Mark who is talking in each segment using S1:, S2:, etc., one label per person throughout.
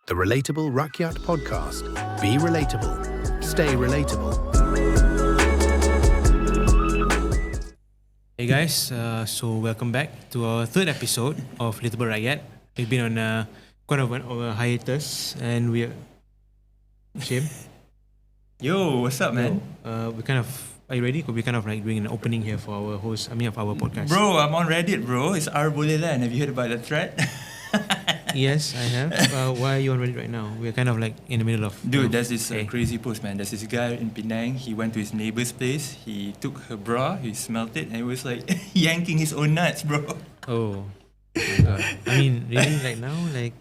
S1: The Relatable Rakyat podcast. Be relatable. Stay relatable.
S2: Hey guys, so welcome back to our third episode of Relatable Rakyat. We've been on quite of a hiatus, and we're Hashim.
S3: Yo, what's up, man?
S2: We kind of are you ready? We're kind of like doing an opening here for our host. Of our podcast.
S3: Bro, I'm on Reddit, bro. It's our bolehland. Have you heard about the thread?
S2: Yes, I have. Why are you on Reddit right now? We're kind of like in the middle of.
S3: Dude, there's this crazy post, man. There's this guy in Penang. He went to his neighbor's place. He took her bra. He smelt it, and it was like yanking his own nuts, bro.
S2: Oh my god! I mean, really, right now, like.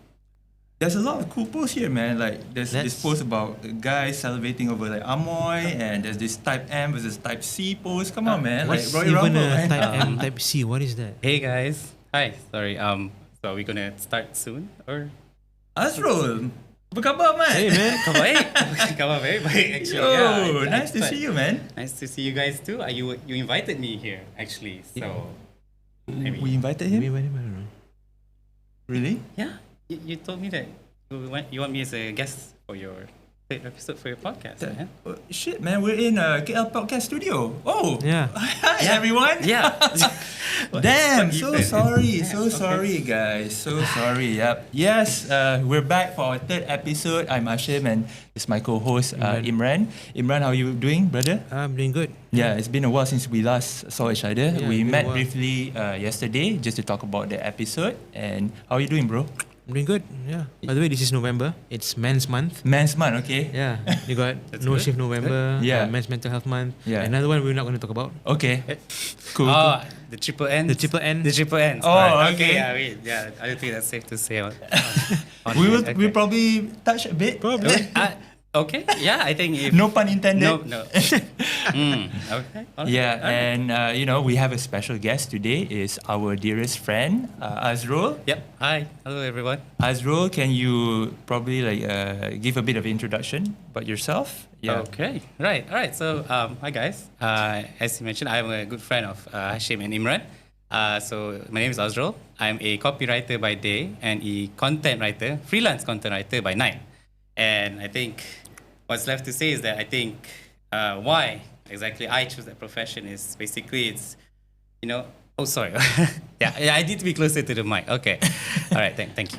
S3: There's a lot of cool posts here, man. Like, there's this post about a guy salivating over like Amoy, and there's this Type M versus Type C post. Come on, man.
S2: What's
S3: like Royal
S2: even
S3: Rumble,
S2: a
S3: man.
S2: Type M, Type C? What is that?
S4: Hey guys, hi. Sorry. So are we gonna start soon or?
S3: Azrul, apa khabar, man?
S2: Hey man,
S4: Khabar very baik actually.
S3: Yo,
S4: Yeah,
S3: nice to see you, man.
S4: Nice to see you guys too. You invited me here actually. So
S3: We invited him?
S2: maybe I don't know.
S3: Really?
S4: yeah, you told me that you want me as a guest for your third episode for your podcast. Man.
S3: Oh, shit, man, we're in KL Podcast Studio. Oh,
S2: Yeah.
S3: hi everyone.
S4: Yeah.
S3: Damn,
S4: Fuck you,
S3: so
S4: man.
S3: sorry,
S4: Yeah,
S3: so
S4: okay.
S3: sorry, guys, so sorry. Yep. Yes, we're back for our third episode. I'm Hashim, and it's my co-host Imran. Imran, how you doing, brother?
S2: I'm doing good.
S3: Yeah, it's been a while since we last saw each other.
S2: Yeah,
S3: We
S2: it's been a
S3: met
S2: while.
S3: briefly yesterday just to talk about the episode. And how are you doing, bro?
S2: I'm doing good. Yeah. By the way, this is November. It's Men's Month.
S3: Men's Month, okay?
S2: Yeah. You got
S4: That's
S2: No
S4: good.
S2: Shift November.
S3: Yeah.
S2: Men's Mental Health Month.
S3: Yeah.
S2: Another one we're not going to talk about.
S3: Okay. Cool.
S4: Oh, the triple N.
S2: The triple N.
S4: The triple N.
S3: Oh, okay.
S4: Yeah, I don't think that's safe to say. On
S3: We'll
S4: okay.
S3: probably touch a bit.
S2: Probably.
S4: Okay. Yeah, I think if
S3: No pun intended.
S4: no. Okay. All right.
S3: Yeah,
S4: All right.
S3: and we have a special guest today. Is our dearest friend Azrul.
S4: Yep. Hi. Hello, everyone.
S3: Azrul, can you probably give a bit of introduction about yourself? Yeah.
S4: Okay. Right. All right. So, hi guys. As you mentioned, I'm a good friend of Hashim and Imran. So my name is Azrul. I'm a copywriter by day and a content writer, freelance content writer by night. And I think what's left to say is that I think why exactly I chose that profession is basically it's, oh, sorry. yeah, I need to be closer to the mic. Okay. All right. Thank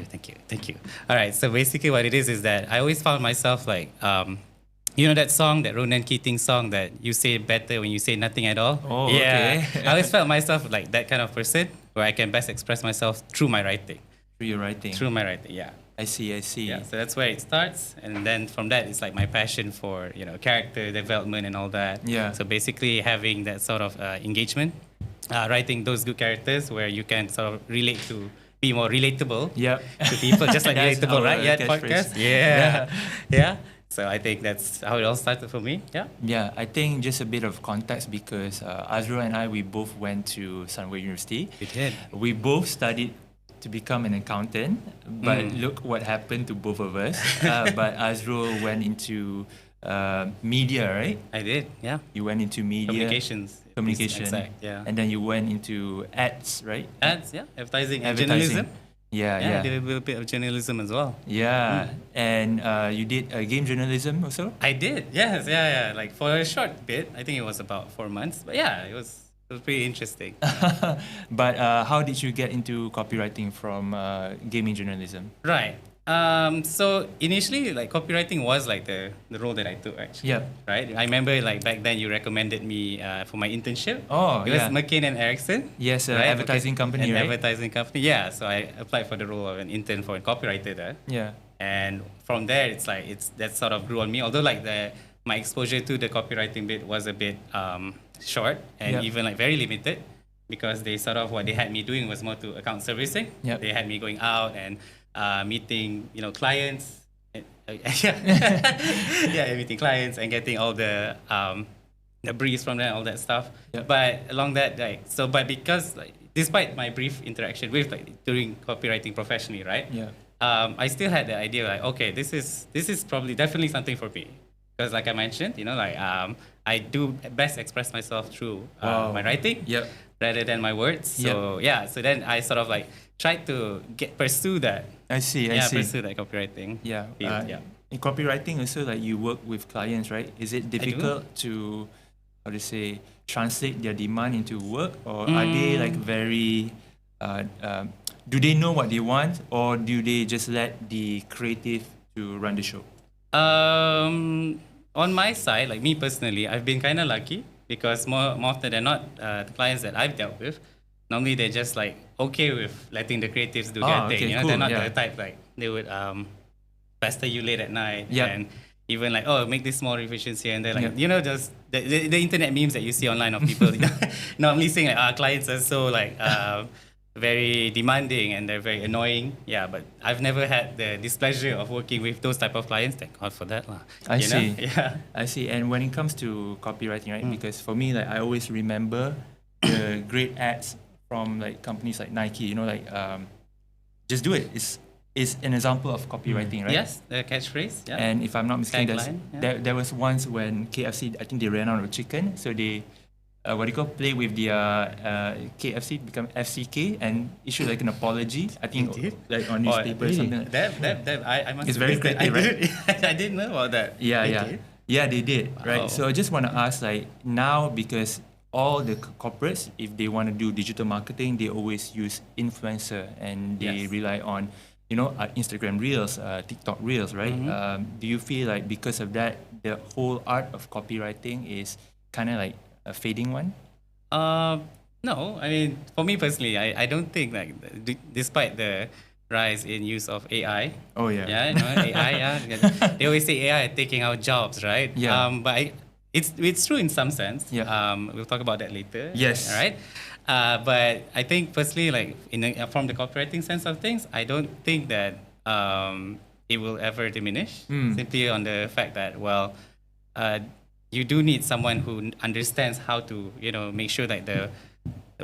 S4: you. All right. So basically what it is that I always found myself like, that song, that Ronan Keating song that you say better when you say nothing at all.
S3: Oh,
S4: yeah.
S3: okay.
S4: I always felt myself like that kind of person where I can best express myself through my writing.
S3: Through your writing.
S4: Through my writing, yeah.
S3: I see.
S4: Yeah, so that's where it starts, and then from that, it's like my passion for character development and all that.
S3: Yeah.
S4: So basically, having that sort of engagement, writing those good characters where you can sort of relate to, be more relatable
S3: Yep.
S4: to people, just like
S3: That's
S4: Relatable
S3: our
S4: Rakyat
S3: catchphrase.
S4: podcast. Yeah. So I think that's how it all started for me. Yeah.
S3: Yeah, I think just a bit of context because Azrul and I, we both went to Sunway University.
S4: We did.
S3: We both studied to become an accountant, but look what happened to both of us. But Azrul went into media, right?
S4: I did. Yeah.
S3: You went into media. Communication.
S4: Exact. Yeah.
S3: And then you went into ads, right?
S4: Ads. Yeah. Advertising. And
S3: Advertising.
S4: journalism.
S3: Yeah,
S4: I
S3: yeah.
S4: did a little bit of journalism as well.
S3: Yeah, and you did game journalism also?
S4: I did, yes, yeah. Like for a short bit, I think it was about 4 months. But yeah, it was pretty interesting.
S3: But how did you get into copywriting from gaming journalism?
S4: Right. So initially, like copywriting was like the role that I took actually.
S3: Yep.
S4: Right. I remember like back then you recommended me for my internship.
S3: Oh,
S4: It was
S3: yeah.
S4: McCain and Erickson.
S3: Yes,
S4: right?
S3: advertising company,
S4: An
S3: right?
S4: advertising company. Yeah. So I applied for the role of an intern for a copywriter there.
S3: Yeah.
S4: And from there, that sort of grew on me. Although like my exposure to the copywriting bit was a bit short and
S3: Yep.
S4: even like very limited, because what they had me doing was more to account servicing.
S3: Yep.
S4: They had me going out and meeting clients. Meeting clients and getting all the briefs from them, all that stuff.
S3: Yep.
S4: But along that, because despite my brief interaction with doing copywriting professionally, right?
S3: Yeah.
S4: I still had the idea like, okay, this is probably definitely something for me. because like I mentioned, I do best express myself through my writing
S3: Yep.
S4: rather than my words. So so then I sort of like try to pursue that.
S3: I see.
S4: Pursue that copywriting.
S3: Yeah.
S4: field,
S3: In copywriting also, like you work with clients, right? Is it difficult to, how to say, translate their demand into work, or are they like very, do they know what they want, or do they just let the creative to run the show?
S4: On my side, like me personally, I've been kind of lucky because more often than not, the clients that I've dealt with, normally they're just like okay with letting the creatives do their thing.
S3: Okay, cool,
S4: They're not
S3: yeah.
S4: the type like they would pester you late at night
S3: Yep.
S4: and even like, oh, make this small revisions here and there, like
S3: Yep.
S4: just the internet memes that you see online of people normally saying like our clients are so like very demanding and they're very annoying. Yeah, but I've never had the displeasure of working with those type of clients. Thank God for that lah.
S3: I see.
S4: Yeah.
S3: I see. And when it comes to copywriting, right? Because for me, like I always remember the great ads from like companies like Nike. Just do it. It's an example of copywriting, right?
S4: Yes, the catchphrase. Yeah.
S3: And if I'm not mistaken,
S4: Tagline, yeah.
S3: there was once when KFC, I think they ran out of chicken, so they play with the KFC become FCK and issue like an apology. I think like on newspaper or something. Like
S4: That I must.
S3: It's very
S4: admit that
S3: creative, right?
S4: I didn't know about that.
S3: Yeah, they did, right?
S4: Wow.
S3: So I just want to ask, like now, because all the corporates, if they want to do digital marketing, they always use influencer and they
S4: Yes.
S3: rely on, Instagram Reels, TikTok Reels, right? Do you feel like because of that, the whole art of copywriting is kind of like a fading one?
S4: No, I mean, for me personally, I don't think like despite the rise in use of AI.
S3: Oh yeah.
S4: Yeah, AI. Yeah, they always say AI taking our jobs, right?
S3: Yeah.
S4: But it's true in some sense.
S3: Yeah.
S4: We'll talk about that later.
S3: Yes.
S4: All right. But I think personally, like from the copywriting sense of things, I don't think that it will ever diminish. Simply on the fact that you do need someone who understands how to make sure that the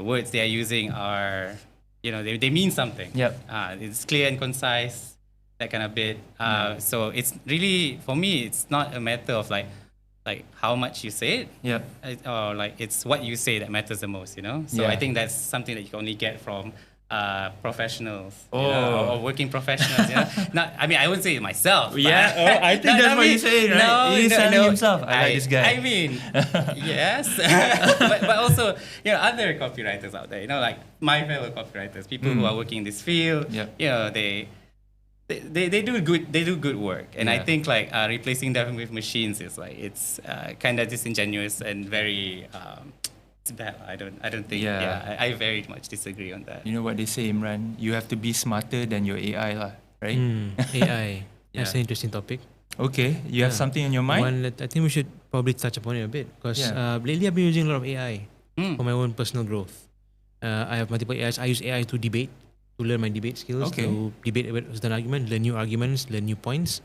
S4: words they are using are they mean something.
S3: Yep.
S4: It's clear and concise, that kind of bit. So it's really, for me, it's not a matter of like how much you say it.
S3: Yep.
S4: Or like it's what you say that matters the most. So
S3: Yeah.
S4: I think that's something that you can only get from professionals,
S3: Oh.
S4: or working professionals. Not, I mean, I wouldn't say it myself. but-
S3: Yeah, I think that's what you say, right?
S4: No,
S3: He's selling
S4: no,
S3: himself. I like this guy.
S4: I mean, yes, but also other copywriters out there. Like my fellow copywriters, people who are working in this field.
S3: Yep.
S4: They do good work, and I
S3: Yeah.
S4: think like replacing them with machines is like it's kind of disingenuous and very. It's bad. I don't think.
S3: Yeah.
S4: I very much disagree on that.
S3: You know what they say, Imran? You have to be smarter than your AI, lah, right?
S2: AI. That's
S3: Yeah.
S2: an interesting topic.
S3: Okay, you have something in your mind?
S2: One that I think we should probably touch upon it a bit because
S3: Yeah.
S2: lately I've been using a lot of AI for my own personal growth. I have multiple AIs. I use AI to debate, to learn my debate skills,
S3: Okay.
S2: to debate about certain argument, learn new arguments, learn new points.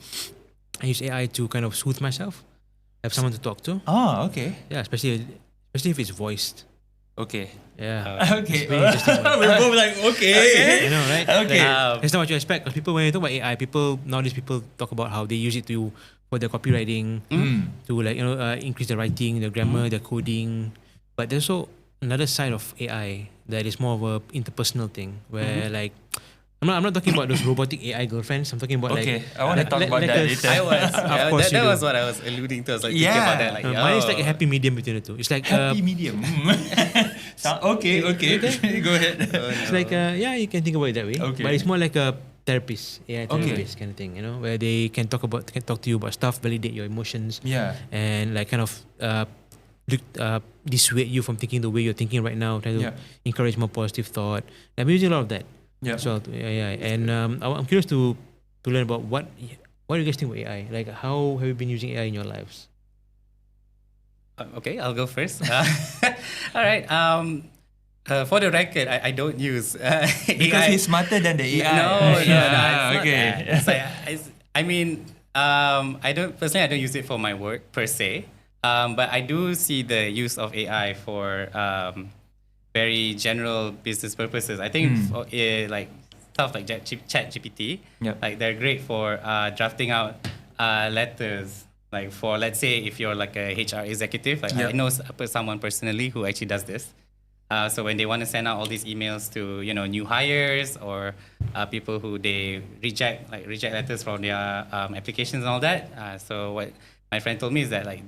S2: I use AI to kind of soothe myself, have someone to talk to.
S3: Oh, okay.
S2: Yeah, especially if it's voiced.
S3: Okay.
S2: Yeah.
S3: Okay.
S2: It's very interesting one.
S3: We're both like, okay.
S2: You know, right?
S3: Okay.
S2: Like, that's not what you expect. Because when you talk about AI, nowadays people talk about how they use it for their copywriting, to increase the writing, the grammar, the coding. But there's also another side of AI that is more of a interpersonal thing, where like I'm not talking about those robotic AI girlfriends. I'm talking about
S3: Okay, I want to talk about that later.
S4: I was.
S2: Of course
S4: that
S2: you do.
S4: was what I was alluding to. I was like thinking
S3: Yeah.
S4: about that. Like,
S2: mine is like a happy medium between the two. It's like
S3: Happy medium. Okay. Go ahead.
S2: it's like you can think about it that way.
S3: Okay.
S2: But it's more like a therapist, AI therapist kind of thing, where they can talk to you about stuff, validate your emotions,
S3: Yeah.
S2: and like kind of dissuade you from thinking the way you're thinking right now, trying to encourage more positive thought. I'm using a lot of that.
S3: Yeah.
S2: So and I'm curious to learn about what do you guys think about AI? Like, how have you been using AI in your lives?
S4: Okay, I'll go first. All right. For the record, I don't use
S3: Because
S4: AI.
S3: he's smarter than the AI.
S4: No, it's not
S3: Okay.
S4: that. It's like, I mean, I don't use it for my work per se, but I do see the use of AI for very general business purposes. I think like stuff like ChatGPT,
S3: Yep.
S4: like they're great for drafting out letters Like for, let's say, if you're like a HR executive, like I know someone personally who actually does this. So when they want to send out all these emails to, new hires or people who they reject letters from their applications and all that. So what my friend told me is that can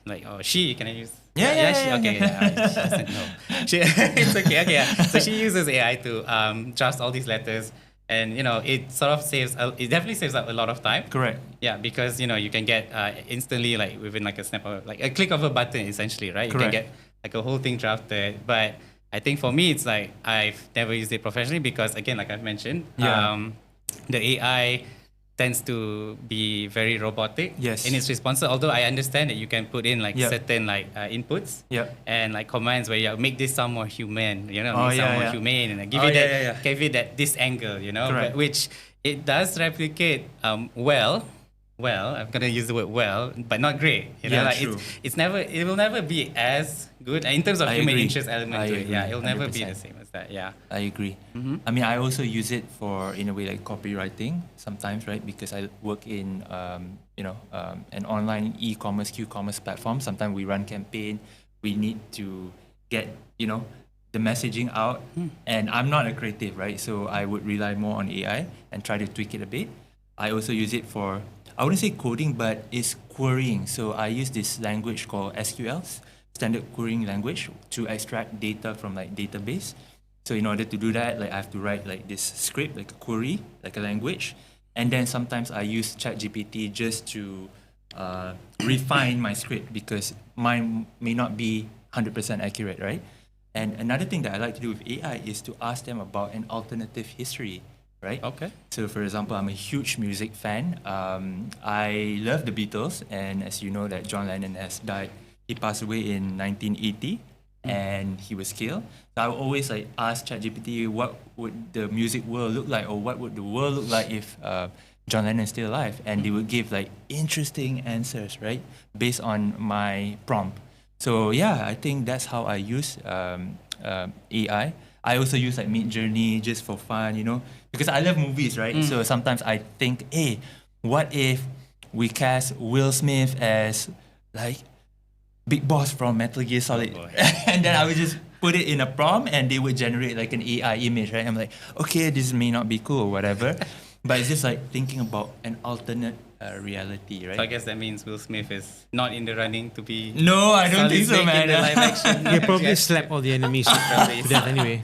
S4: I use? She said no. It's okay. Okay. Yeah. So she uses AI to draft all these letters. And it sort of it definitely saves up a lot of time.
S3: Correct.
S4: Yeah, because you can get instantly, like within like a snap of like a click of a button, essentially, right?
S3: Correct.
S4: You can get like a whole thing drafted. But I think for me, it's like I've never used it professionally because, again, like I've mentioned, the AI tends to be very robotic in its response. Although I understand that you can put in like certain like inputs and like commands where you make this sound more human, make sound more humane, and give it that this angle, but which it does replicate well. I'm gonna use the word well, but not great.
S3: True.
S4: It will never be as good in terms of human interest element to it. Yeah, it'll never be
S3: 100%.
S4: the same as that. Yeah.
S3: I agree. I mean, I also use it for, in a way, like copywriting sometimes, right? Because I work in, an online e-commerce, Q-commerce platform. Sometimes we run campaign. We need to get, the messaging out. And I'm not a creative, right? So I would rely more on AI and try to tweak it a bit. I also use it for, I wouldn't say coding, but it's querying. So I use this language called SQL, standard querying language, to extract data from like database. So in order to do that, like I have to write like this script, like a query, like a language. And then sometimes I use ChatGPT just to refine my script because mine may not be 100% accurate, right? And another thing that I like to do with AI is to ask them about an alternative history, right?
S4: Okay.
S3: So for example, I'm a huge music fan. I love the Beatles, and as you know that John Lennon has died. He passed away in 1980 and he was killed. So I would always like ask ChatGPT what would the music world look like, or what would the world look like if John Lennon is still alive, and they would give like interesting answers, right, based on my prompt. So yeah, I think that's how I use AI. I also use like Midjourney just for fun, because I love movies, right? So sometimes I think, hey, what if we cast Will Smith as like Big Boss from Metal Gear Solid? And then I would just put it in a prompt and they would generate like an AI image, right? I'm like, okay, this may not be cool or whatever. But it's just like thinking about an alternate reality, right?
S4: So I guess that means Will Smith is not in the running to be.
S3: No, I don't think so,
S4: Solid Snake
S3: man.
S4: in the live action.
S2: They probably slap all the enemies to death anyway.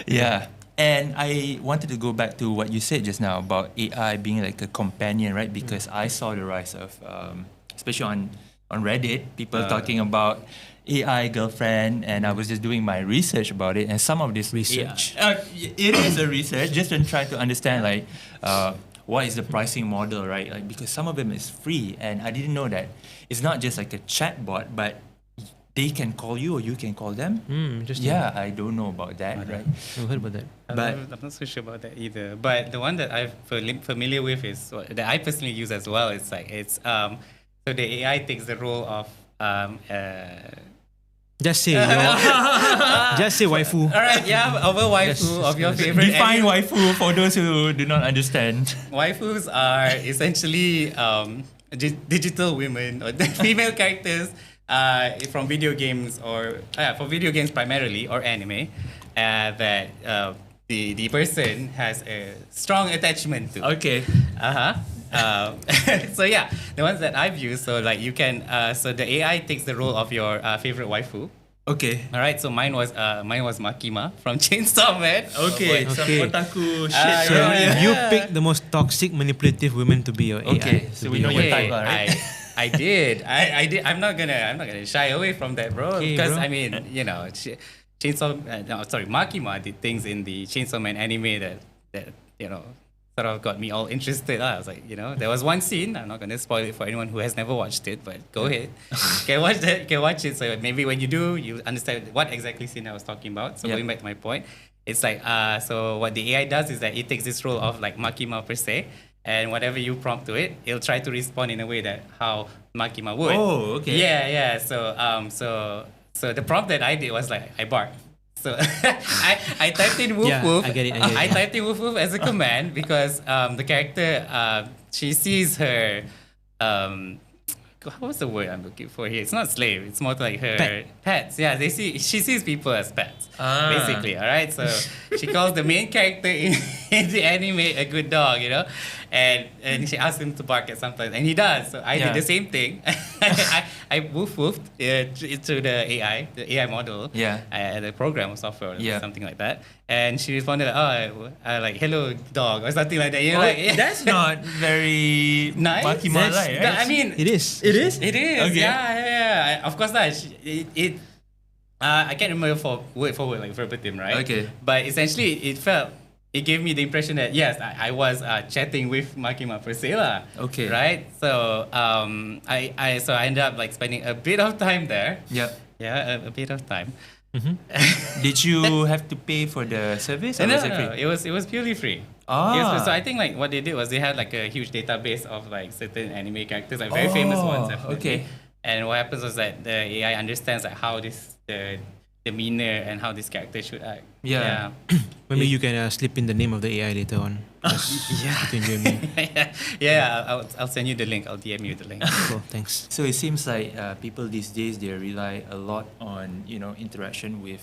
S3: Yeah. And I wanted to go back to what you said just now about AI being like a companion, right? Because I saw the rise of, especially on Reddit, people talking about AI girlfriend, and I was just doing my research about it, and some of this
S2: Research.
S3: it is a research just to try to understand like what is the pricing model, right? Like because some of them is free, and I didn't know that it's not just like a chat bot, but they can call you or you can call them.
S2: Interesting.
S3: Yeah, I don't know about that, right?
S2: I've heard about that.
S4: I'm not so sure about that either. But the one that I'm familiar with is that I personally use as well. It's like so the AI takes the role of
S2: Just say just say waifu.
S4: all right, yeah, of a waifu of your favorite.
S3: Define
S4: anime.
S3: waifu for those who do not understand.
S4: Waifus are essentially digital women or female characters from video games, or for video games primarily, or anime that the person has a strong attachment to.
S3: Okay.
S4: So yeah, the ones that I've used, so like you can, so the AI takes the role of your favorite waifu.
S3: Okay.
S4: All right, so mine was Makima from Chainsaw Man.
S3: Okay.
S2: Oh,
S3: Some
S2: okay.
S3: otaku shit.
S2: So
S3: right?
S2: you pick the most toxic, manipulative women to be your AI.
S3: Okay, so
S2: to
S3: we
S2: be
S3: know
S2: your
S3: your
S2: waifu.
S3: type, right?
S4: I did. I did. I'm not gonna shy away from that, bro.
S2: Okay,
S4: Because
S2: bro.
S4: I mean, Makima did things in the Chainsaw Man anime that sort of got me all interested. I was like, there was one scene. I'm not gonna spoil it for anyone who has never watched it, but go ahead. You can watch it. So maybe when you do, you understand what exactly scene I was talking about. So going back to my point, it's like so what the AI does is that it takes this role of like Makima per se. And whatever you prompt to it, it'll try to respond in a way that how Makima would.
S3: Oh, okay.
S4: Yeah. So the prompt that I did was like, I bark. So I typed in woof
S2: Yeah,
S4: woof.
S2: I get it.
S4: I typed in woof woof as a command because the character she sees her what's the word I'm looking for here? It's not slave. It's more like her
S2: Pet.
S4: pets. Yeah, she sees people as pets, basically. All right, so she calls the main character in the anime a good dog, you know, and she asks him to bark at sometimes, and he does. So I did the same thing. I woofed to the AI model, the program or software, or something like that, and she responded, like hello dog or something like that. You know,
S3: That's not very
S4: nice.
S3: Malay, right?
S4: I mean,
S2: It is.
S3: It is.
S4: Okay. Yeah. Of course not. I can't remember word for word, like verbatim, right?
S3: Okay.
S4: But essentially, it gave me the impression that yes, I was chatting with Makima per se lah.
S3: Okay.
S4: Right. So I ended up like spending a bit of time there.
S3: Yep.
S4: Yeah, a bit of time.
S3: Did you have to pay for the service? Or
S4: No,
S3: was it free?
S4: it was purely free. So I think like what they did was they had like a huge database of like certain anime characters, like very famous ones. Definitely.
S3: Okay.
S4: And what happens was that the AI understands like how the demeanor and how this character should act.
S3: Yeah.
S2: Maybe you can slip in the name of the AI later on. Between you and me.
S4: I'll send you the link. I'll DM you the link.
S2: Cool, thanks.
S3: So it seems like people these days, they rely a lot on, interaction with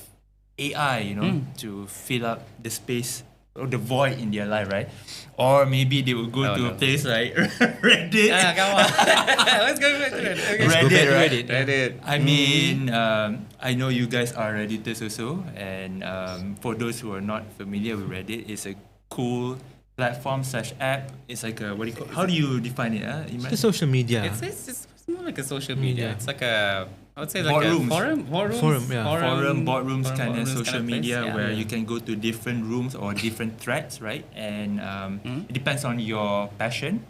S3: AI, to fill up the space or the void in their life, right? Or maybe they will go to a place like Reddit.
S4: Come on. Let's go back to Reddit. Okay.
S3: Reddit, right?
S4: Reddit.
S3: I mean, I know you guys are Redditors also, and for those who are not familiar with Reddit, it's a cool platform / app. It's like a, how do you define it? Imran?
S2: The social media.
S4: It's more like a social media.
S2: Yeah.
S4: It's like I would say like
S3: Boardrooms.
S4: a forum.
S3: Forum, boardrooms kind of social
S4: kind of place,
S3: media
S4: yeah.
S3: where you can go to different rooms or different threads, right? And it depends on your passion,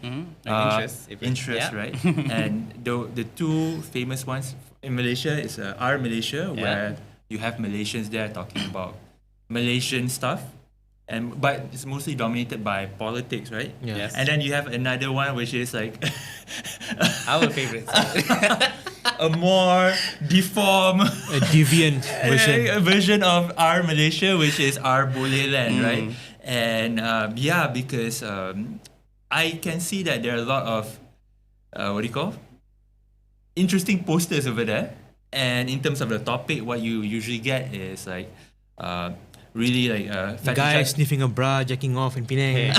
S4: Interest, yeah.
S3: right? And the two famous ones in Malaysia is Our Malaysia, where you have Malaysians there talking about Malaysian stuff. But it's mostly dominated by politics, right?
S2: Yeah.
S4: Yes.
S3: And then you have another one which is like
S4: Our favorite.
S3: a more deformed
S2: A deviant version.
S3: a version of Our Malaysia, which is Our Bolehland, right? And because I can see that there are a lot of interesting posters over there. And in terms of the topic, what you usually get is like really like
S2: Guy sniffing a bra, jacking off in Penang.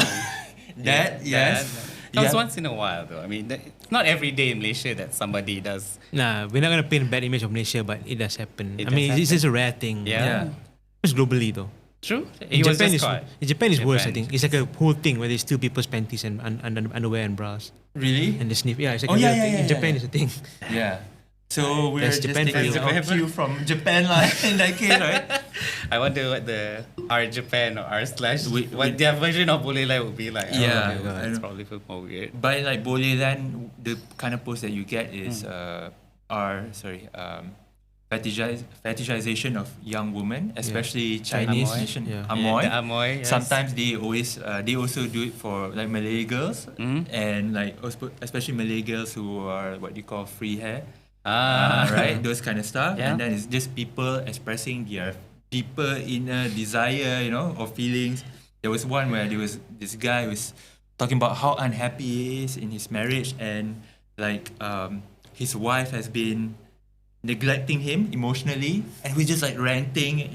S3: yes.
S4: Comes once in a while though. I mean, it's not every day in Malaysia that somebody does.
S2: Nah, we're not gonna paint a bad image of Malaysia, but it does happen.
S4: It
S2: I mean,
S4: does
S2: it's just a rare thing.
S4: Yeah.
S2: It's globally though.
S4: True.
S2: In
S4: He was
S2: Japan,
S4: just caught.
S2: in Japan is worse. I
S4: Japan.
S2: think it's like a whole thing where they steal people's panties and underwear and bras
S3: Really?
S2: and they sniff. Yeah, it's like
S3: Oh,
S2: a
S3: yeah,
S2: real
S3: yeah,
S2: thing.
S3: yeah,
S2: In Japan,
S3: yeah.
S2: it's a thing.
S3: Yeah. So we're
S2: That's
S3: just
S2: Japan for
S3: taking
S2: you.
S3: our cue from Japan lah in that case, right?
S4: I wonder what the R Japan or R slash
S3: We-
S4: what their version of bolehland would be like.
S3: Yeah, I
S4: It's
S3: know.
S4: probably more weird.
S3: By like bolehland, the kind of post that you get is fetishization of young women, especially Chinese
S2: Amoy.
S3: nation.
S2: Yeah.
S3: Amoy.
S4: The Amoy, yes.
S3: Sometimes they also do it for like Malay girls and like especially Malay girls who are what you call free hair. Right, those kind of stuff.
S4: Yeah.
S3: And then it's just people expressing their deeper inner desire, or feelings. There was one where there was this guy who was talking about how unhappy he is in his marriage, and like his wife has been neglecting him emotionally, and we're just like ranting,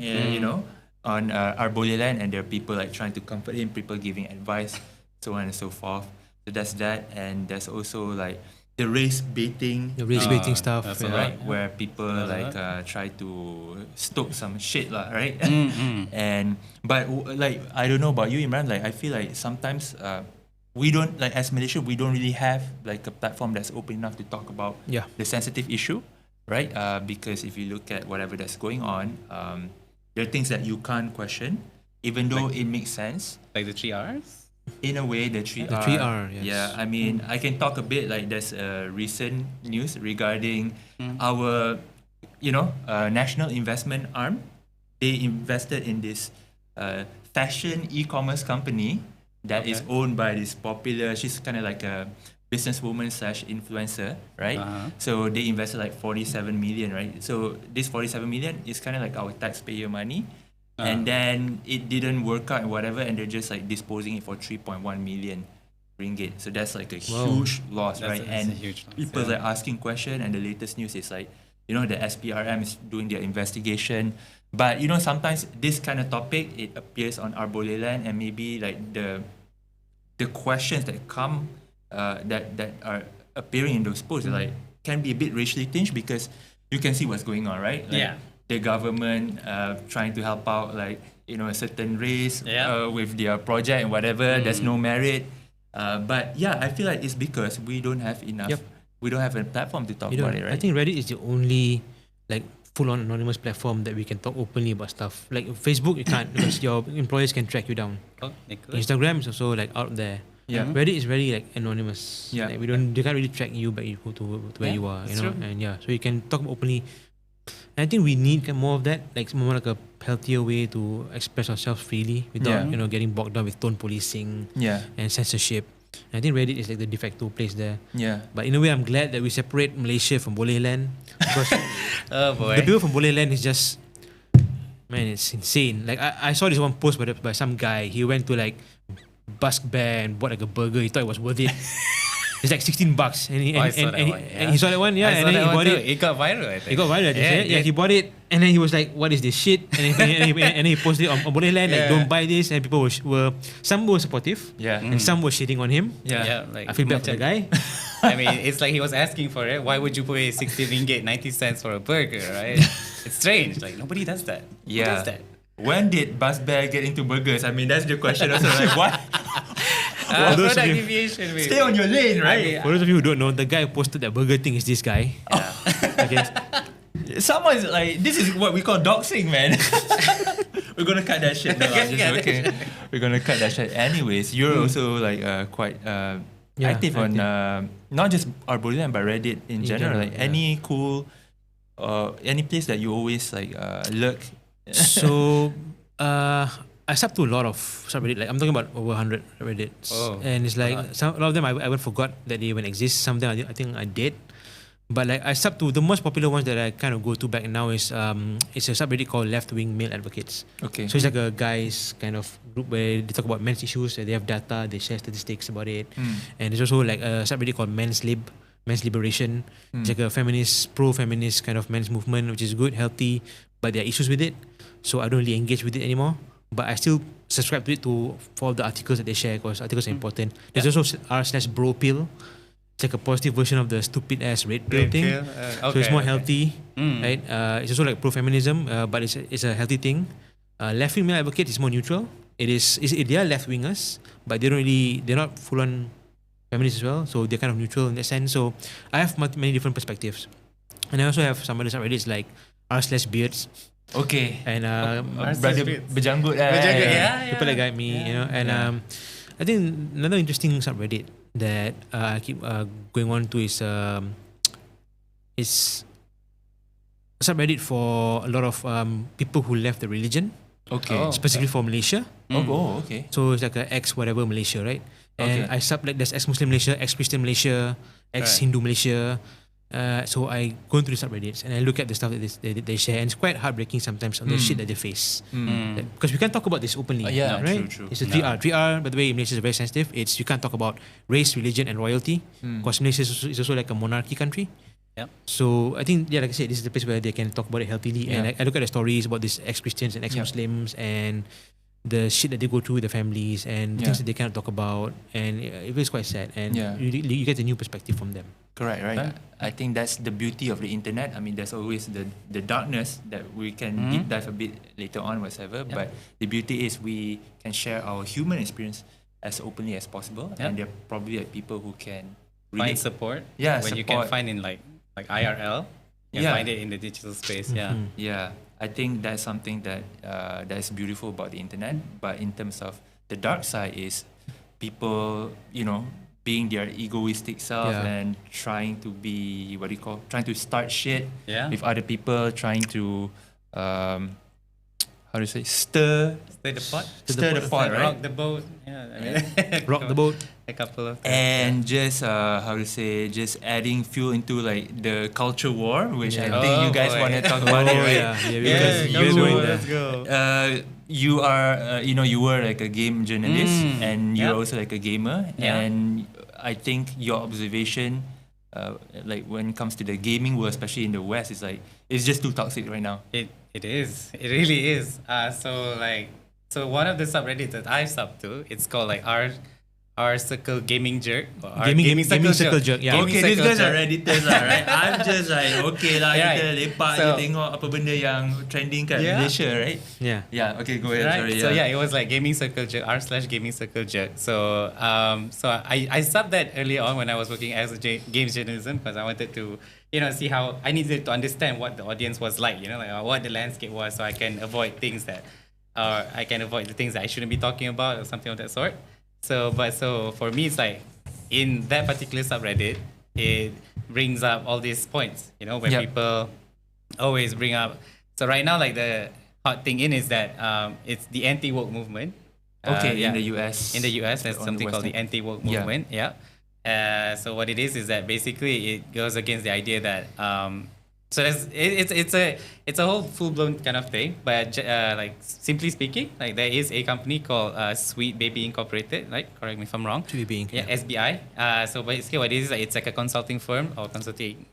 S3: on our bolehland, and there are people like trying to comfort him, people giving advice, so on and so forth. So that's that, and there's also like the race baiting.
S2: The race baiting stuff.
S4: that's
S2: Yeah.
S3: Right, where people like try to stoke some shit lah, right? Like I don't know about you, Imran. Like I feel like sometimes we don't like as Malaysia we don't really have like a platform that's open enough to talk about the sensitive issue, right? Because if you look at whatever that's going on, there are things that you can't question, even though it makes sense.
S4: Like the 3 Rs?
S3: In a way, the 3R.
S2: The 3R, yes.
S3: Yeah, I mean, I can talk a bit like there's recent news regarding our, national investment arm. They invested in this fashion e-commerce company that is owned by this popular. She's kind of like a businesswoman / influencer, right? So they invested like 47 million, right? So this 47 million is kind of like our taxpayer money. And then it didn't work out and whatever, and they're just like disposing it for 3.1 million. ringgit. So that's like a
S2: Wow.
S3: huge loss, right?
S4: That's
S3: And
S4: a huge loss,
S3: people
S4: yeah.
S3: are asking question, and the latest news is like, you know, the SPRM is doing their investigation. But you know, sometimes this kind of topic, it appears on our bolehland, and maybe like the questions that come that are appearing in those posts like can be a bit racially tinged, because you can see what's going on, right? Like,
S4: Yeah.
S3: the government trying to help out, like, you know, a certain race with their project and whatever. There's no merit. But yeah, I feel like it's because we don't have enough.
S2: Yep.
S3: We don't have a platform to talk
S2: You know,
S3: about it, right?
S2: I think Reddit is the only like full-on anonymous platform that we can talk openly about stuff. Like Facebook, you can't because your employers can track you down.
S4: Oh, they could.
S2: Instagram is also like out there.
S3: Yeah.
S2: Reddit is very like anonymous.
S3: Yeah.
S2: Like, they can't really track you back to where you are. You
S4: that's
S2: know,
S4: true.
S2: and yeah, so you can talk openly. And I think we need more of that, like more like a healthier way to express ourselves freely without
S3: Yeah.
S2: you know getting bogged down with tone policing
S3: Yeah.
S2: and censorship. And I think Reddit is like the de facto place there.
S3: Yeah.
S2: But in a way, I'm glad that we separate Malaysia from bolehland because
S4: Oh boy.
S2: the people from bolehland is just, man, it's insane. Like I saw this one post by some guy. He went to like Bask Bear and bought like a burger. He thought it was worth it. It's like $16, and he,
S4: Oh, I
S2: and,
S4: saw
S2: and,
S4: that
S2: and,
S4: one,
S2: he,
S4: yeah.
S2: and he saw that one, yeah,
S4: I
S2: and
S4: saw
S2: then
S4: that
S2: he
S4: one
S2: bought
S4: too.
S2: it.
S4: It got viral, I think.
S2: It got viral.
S4: Yeah,
S2: He bought it, and then he was like, "What is this shit?" And then he posted it on bolehland, like,
S4: Yeah.
S2: "Don't buy this." And people were some were supportive,
S3: Yeah.
S2: and some were shitting on him.
S3: Yeah.
S4: like
S2: I feel bad for the guy.
S4: I mean, it's like he was asking for it. Why would you pay 60 ringgit, 90 cents for a burger, right? It's strange. Like, nobody does that. Who
S3: Yeah.
S4: does that?
S3: When did Bask Bear get into burgers? I mean, that's the question also. Like, what?
S2: those
S4: Product
S2: of you-
S4: deviation, maybe.
S3: Stay on your lane, right?
S2: For those of you who don't know, the guy who posted that burger thing is this guy. Okay.
S3: Someone's like, this is what we call doxing, man. We're gonna cut that shit. No, I'm just joking. We're gonna cut that shit. Anyways, you're also like quite
S2: Yeah,
S3: active on not just our bolehland but Reddit in general. Like
S2: yeah.
S3: any cool, any place that you always like lurk.
S2: So, I sub to a lot of subreddit. Like I'm talking about over 100 Reddits,
S4: Oh,
S2: and it's like a lot of them I even forgot that they even exist. Some of them I think I did, but like I sub to the most popular ones that I kind of go to back now is it's a subreddit called Left Wing Male Advocates.
S3: Okay.
S2: So it's like a guys kind of group where they talk about men's issues. They have data, they share statistics about it, and there's also like a subreddit called Men's Liberation. It's like a pro-feminist kind of men's movement, which is good, healthy, but there are issues with it. So I don't really engage with it anymore. But I still subscribe to it for all the articles that they share because articles are important. There's also r/bro pill. It's like a positive version of the stupid ass red pill thing. So it's more healthy, right? It's also like pro-feminism, but it's a healthy thing. Left-wing male advocate is more neutral. They are left-wingers, but they're not full-on feminists as well. So they're kind of neutral in that sense. So I have many different perspectives, and I also have some other subreddits like r/beards.
S3: Okay.
S2: And
S3: Brother berjanggut.
S2: people that guide me, you know. And I think another interesting subreddit that I keep going on to is a subreddit for a lot of people who left the religion,
S3: Okay.
S2: specifically for Malaysia.
S3: Oh, okay.
S2: So it's like a ex whatever Malaysia, right? And
S3: Okay.
S2: I sub like there's ex-Muslim Malaysia, ex-Christian Malaysia, ex-Hindu Malaysia. So I go into the subreddits and I look at the stuff that they share, and it's quite heartbreaking sometimes on the shit that they face. Like, because we can't talk about this openly,
S3: Yeah,
S2: right?
S3: true.
S2: It's a 3R. 3R, by the way, in Malaysia is very sensitive. It's you can't talk about race, religion, and royalty because Malaysia is also like a monarchy country.
S4: Yep.
S2: So I think, yeah, like I said, this is the place where they can talk about it healthily. And
S3: Yeah.
S2: I look at the stories about these ex-Christians and ex-Muslims and the shit that they go through with the families and things that they cannot talk about, and it was quite sad. And you get a new perspective from them.
S3: Correct, right? I think that's the beauty of the internet. I mean, there's always the darkness that we can deep dive a bit later on, whatsoever. But the beauty is we can share our human experience as openly as possible, and there are probably like people who can
S4: Find
S3: relate.
S4: support.
S3: Yeah,
S4: when you can
S3: support.
S4: find in like IRL, you can find it in the digital space. Yeah.
S3: Yeah, I think that's something that that's beautiful about the internet. But in terms of the dark side, is people, being their egoistic self and trying to be trying to start shit with other people, trying to how to say stir
S4: the pot.
S3: Stir the pot, right?
S4: Rock the boat. Yeah, I mean,
S2: Rock the boat.
S4: A couple of times.
S3: And just just adding fuel into like the culture war, which I think you guys want to talk about it, right?
S2: Because
S4: Let's go.
S3: you are, you were like a game journalist, and you're also like a gamer, and I think your observation, like when it comes to the gaming world, especially in the West, is like it's just too toxic right now.
S4: It is. It really is. So one of the subreddits that I sub to, it's called like our circle gaming jerk. Or our
S2: Gaming circle jerk, yeah.
S3: Okay, these guys are redditors lah, right? I'm just like, okay lah, kita lepak je tengok apa benda yang trending kat Malaysia, right? Yeah, okay, go ahead.
S4: Right?
S3: Sorry,
S4: So it was like gaming circle jerk, r/gaming circle jerk. So I subbed that earlier on when I was working as a games journalism, because I wanted to see how I needed to understand what the audience was like, like what the landscape was, so I can avoid things that I can avoid the things that I shouldn't be talking about or something of that sort. So for me, it's like in that particular subreddit, it brings up all these points, when people always bring up. So right now, like the hot thing is that it's the anti-woke movement.
S3: In the US.
S4: In the US, there's something called the anti-woke movement. So what it is that basically it goes against the idea that so it's a whole full-blown kind of thing, but like simply speaking, like there is a company called Sweet Baby Incorporated, right? Correct me if I'm wrong.
S2: Sweet Baby,
S4: yeah, SBI. So basically what it is, like, it's like a consulting firm or consulting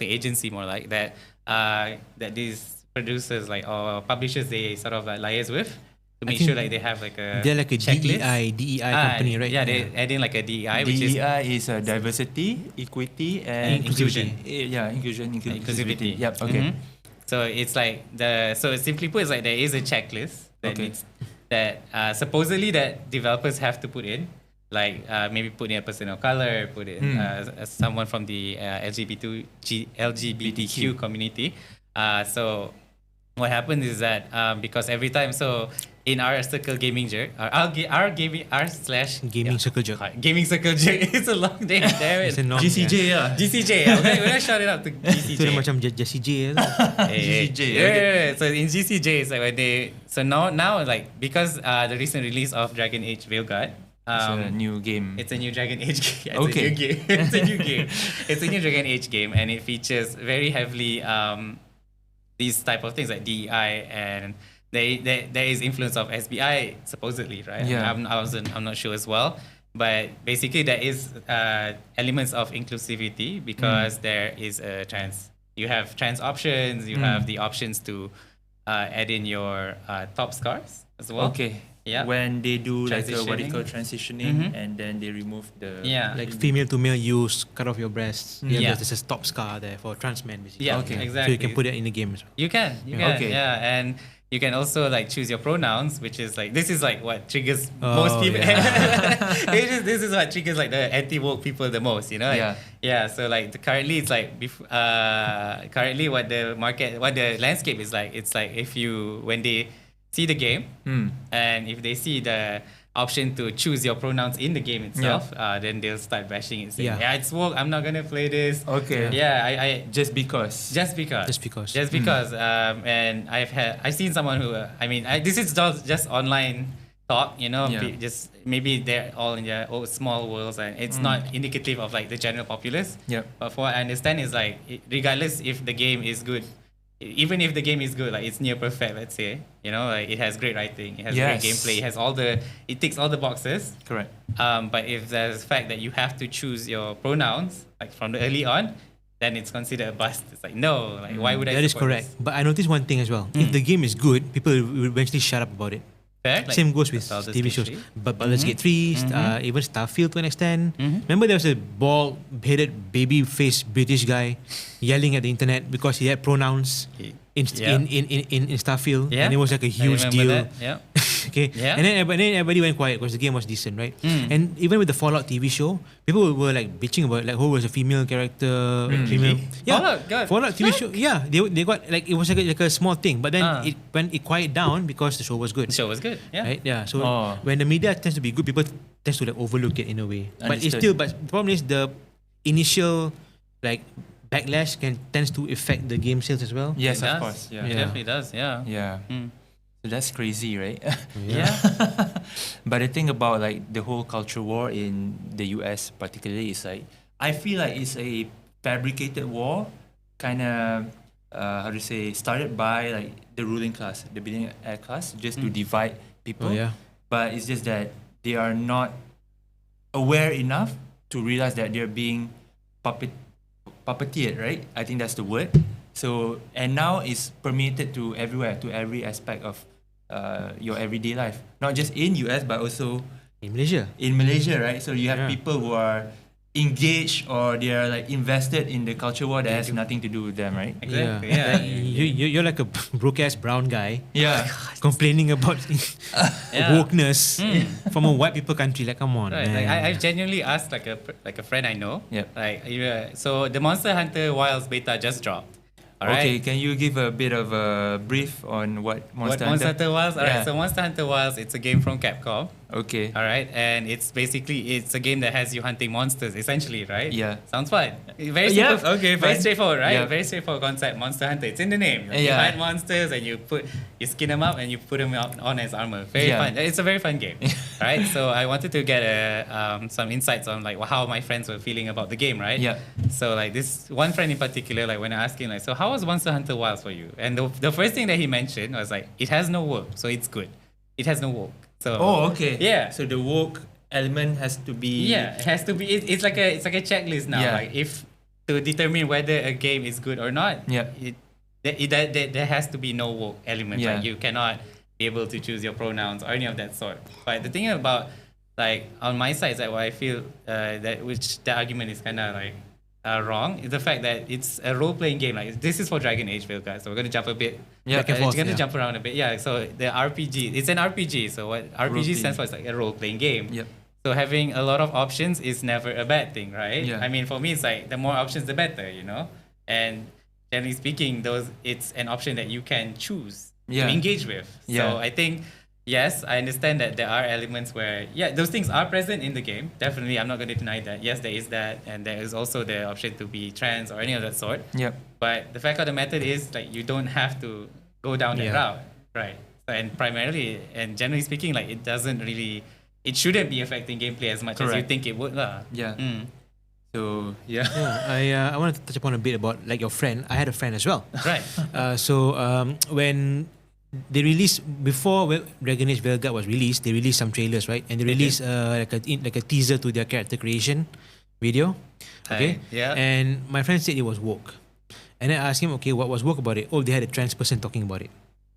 S4: agency, more like that. That these producers or publishers they sort of liaise with to make sure like they have like a
S2: they're like a
S4: checklist.
S2: DEI company, right?
S4: Yeah, they add in like a DEI, which
S3: DEI is diversity, equity, and
S4: inclusion.
S3: Inclusivity. Yep. Okay.
S4: So it's like so simply put, it's like there is a checklist that supposedly that developers have to put in, like maybe put in a person of color, put in someone from the LGBTQ community. So what happens is that because every time, so in our circle gaming jerk, gaming
S2: circle jerk.
S4: Gaming circle jerk. It's a long name, damn it.
S2: It's a long,
S3: GCJ
S4: GCJ. Okay, we're gonna shout it out to GCJ.
S2: So dia macam Jesse J.
S3: GCJ.
S4: Yeah. So in GCJ, it's like when they now like because the recent release of Dragon Age Veilguard.
S3: It's a new game.
S4: It's a new Dragon Age game.
S3: Okay.
S4: It's a new game. It's a new Dragon Age game, and it features very heavily these type of things like DEI, and there is influence of SBI supposedly, right?
S3: Yeah.
S4: I'm not sure as well, but basically there is elements of inclusivity because there is you have trans options, you have the options to add in your top scars as well.
S3: Okay.
S4: Yeah.
S3: When they do like a what they
S4: Transitioning.
S3: call transitioning, and then they remove the
S2: Like female to male use, cut off your breasts.
S4: Yeah.
S2: There's a stop scar there for trans men, basically.
S4: Yeah,
S3: Okay.
S4: exactly.
S2: So you can put it in the game as well.
S4: You can.
S3: Okay.
S4: Yeah, and you can also like choose your pronouns, which is like this is like what triggers most people. This is what triggers like the anti-woke people the most, Like, yeah. So like currently it's like currently what the landscape is like. It's like when they see the game and if they see the option to choose your pronouns in the game itself, then they'll start bashing it, saying, it's woke, I'm not gonna play this.
S3: Okay.
S4: Yeah, I
S3: just because.
S4: And I've seen someone who this is just online talk, just maybe they're all in their own small worlds and it's not indicative of like the general populace. But for what I understand is like regardless if the game is good, even if the game is good, like it's near perfect, let's say, like it has great writing, it has great gameplay, it ticks all the boxes.
S3: Correct.
S4: But if there's the fact that you have to choose your pronouns like from the early on, then it's considered a bust. It's like no, like why would I?
S2: That is correct.
S4: This?
S2: But I noticed one thing as well. If the game is good, people will eventually shut up about it.
S4: Fair? Like
S2: Same goes with
S4: Baldur's
S2: TV
S4: Gate
S2: shows.
S4: 3?
S2: But Baldur's Gate 3, even Starfield to an extent. Remember there was a bald-headed, baby-faced British guy yelling at the internet because he had pronouns in Starfield, and it was like a huge deal.
S4: That. Yeah.
S2: Okay.
S4: Yeah.
S2: And then everybody went quiet because the game was decent, right? And even with the Fallout TV show, people were like bitching about like who was a female character, female. Yeah. Fallout TV show. Yeah, they got like it was like a small thing, but then it quieted down because the show was good.
S4: The show was good. Yeah.
S2: Right. Yeah. So when the media tends to be good, people tends to like overlook it in a way. But it's still. But the problem is the initial like backlash tends to affect the game sales as well.
S3: Yes,
S4: It
S3: of
S4: does.
S3: course. Yeah.
S4: It definitely does. Yeah.
S3: Yeah. So that's crazy, right?
S4: Yeah.
S3: But the thing about like the whole culture war in the US particularly is like I feel like it's a fabricated war, kind of started by like the ruling class, the billionaire class, just to divide people.
S2: Oh, yeah.
S3: But it's just that they are not aware enough to realize that they're being puppeteered, right? I think that's the word. So, and now it's permeated to everywhere, to every aspect of your everyday life. Not just in US, but also
S2: In Malaysia.
S3: in Malaysia, right? So you have
S2: Yeah.
S3: people who are engaged or they are like invested in the culture war that has nothing to do with them, right?
S4: Exactly.
S2: Yeah.
S4: Yeah.
S2: Like, you're like a broke ass brown guy
S3: Yeah.
S2: complaining about
S4: Yeah.
S2: wokeness from a white people country. Like, come on,
S4: Right.
S2: man.
S4: Like I've genuinely asked like a friend I know.
S3: Yep.
S4: Like so the Monster Hunter Wilds beta just dropped. All
S3: Okay,
S4: right.
S3: can you give a bit of a brief on what Monster
S4: Monster
S3: Hunter?
S4: Hunter Wilds? Alright,
S3: Yeah.
S4: so Monster Hunter Wilds, it's a game from Capcom.
S3: Okay.
S4: Alright, and it's a game that has you hunting monsters, essentially, right?
S3: Yeah.
S4: Sounds fun. Very
S3: Yeah,
S4: simple.
S3: okay,
S4: Very
S3: fine.
S4: straightforward, right?
S3: Yeah.
S4: Very straightforward concept. Monster Hunter. It's in the name. You
S3: Yeah.
S4: hunt monsters and you skin them up and you put them on as armor. Very
S3: Yeah.
S4: fun. It's a very fun game, right? So I wanted to get some insights on like how my friends were feeling about the game, right?
S3: Yeah.
S4: So like this one friend in particular, like when I asked him like, so how was Monster Hunter Wilds for you? And the first thing that he mentioned was like, it has no woke, so it's good. It has no woke. So
S3: Oh, okay.
S4: Yeah.
S3: So the woke element has to be.
S4: Yeah, it has to be. It's like a checklist now.
S3: Yeah.
S4: Like if to determine whether a game is good or not.
S3: Yeah.
S4: There has to be no woke element.
S3: Yeah.
S4: Like you cannot be able to choose your pronouns or any of that sort. But the thing about like on my side is that what I feel the argument is kind of like wrong is the fact that it's a role-playing game. Like this is for Dragon Age, guys. So we're gonna jump a bit.
S3: Yeah,
S2: back and forth,
S4: It's gonna
S2: yeah.
S4: jump around a bit. Yeah. So the RPG, it's an RPG. So what RPG
S3: Role-playing.
S4: stands for is like a role-playing game.
S3: Yep.
S4: So having a lot of options is never a bad thing, right?
S3: Yeah.
S4: I mean, for me, it's like the more options, the better, you know. And generally speaking, it's an option that you can choose
S3: Yeah.
S4: to engage with.
S3: Yeah.
S4: So I think, yes, I understand that there are elements where, those things are present in the game. Definitely, I'm not going to deny that. Yes, there is that, and there is also the option to be trans or any of that sort.
S3: Yep.
S4: But the fact of the matter is, like, you don't have to go down that
S2: Yeah.
S4: route, right? So, and primarily, and generally speaking, like, it shouldn't be affecting gameplay as much as you
S3: Correct.
S4: think it would, lah.
S3: Yeah.
S4: Mm.
S3: So yeah.
S2: Yeah, I want to touch upon a bit about like your friend. I had a friend as well.
S4: Right.
S2: So when they released before Dragon Age Velgat was released, they released some trailers, right? And they released like a teaser to their character creation video. Okay.
S4: Yeah.
S2: And my friend said it was woke. And then I asked him, okay, what was woke about it? Oh, they had a trans person talking about it.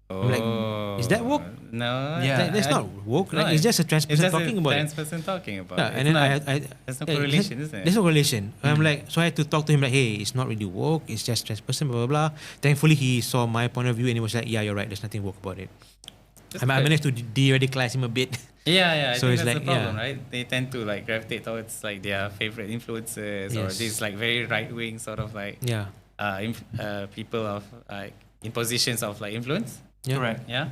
S2: I'm like, is that woke?
S4: No.
S3: Yeah.
S2: That's not woke.
S4: no,
S2: Like, it's just a trans
S4: It's
S2: person
S4: just
S2: talking
S4: a
S2: about
S4: trans
S2: it.
S4: person talking about
S2: Yeah,
S4: it.
S2: and
S4: It's
S2: then
S4: not- there's no correlation, isn't it?
S2: There's no correlation. I'm like, so I had to talk to him like, hey, it's not really woke. It's just trans person, blah, blah, blah. Thankfully, he saw my point of view and he was like, yeah, you're right. There's nothing woke about it. I managed to de-radicalize him a bit.
S4: Yeah. I
S2: So
S4: think
S2: it's
S4: that's
S2: like,
S4: the problem,
S2: yeah.
S4: right? They tend to like gravitate towards like their favorite influencers or
S2: Yes.
S4: these like very right-wing sort of like
S2: Yeah.
S4: people of like in positions of like influence.
S2: Yeah.
S3: Correct.
S4: Yeah.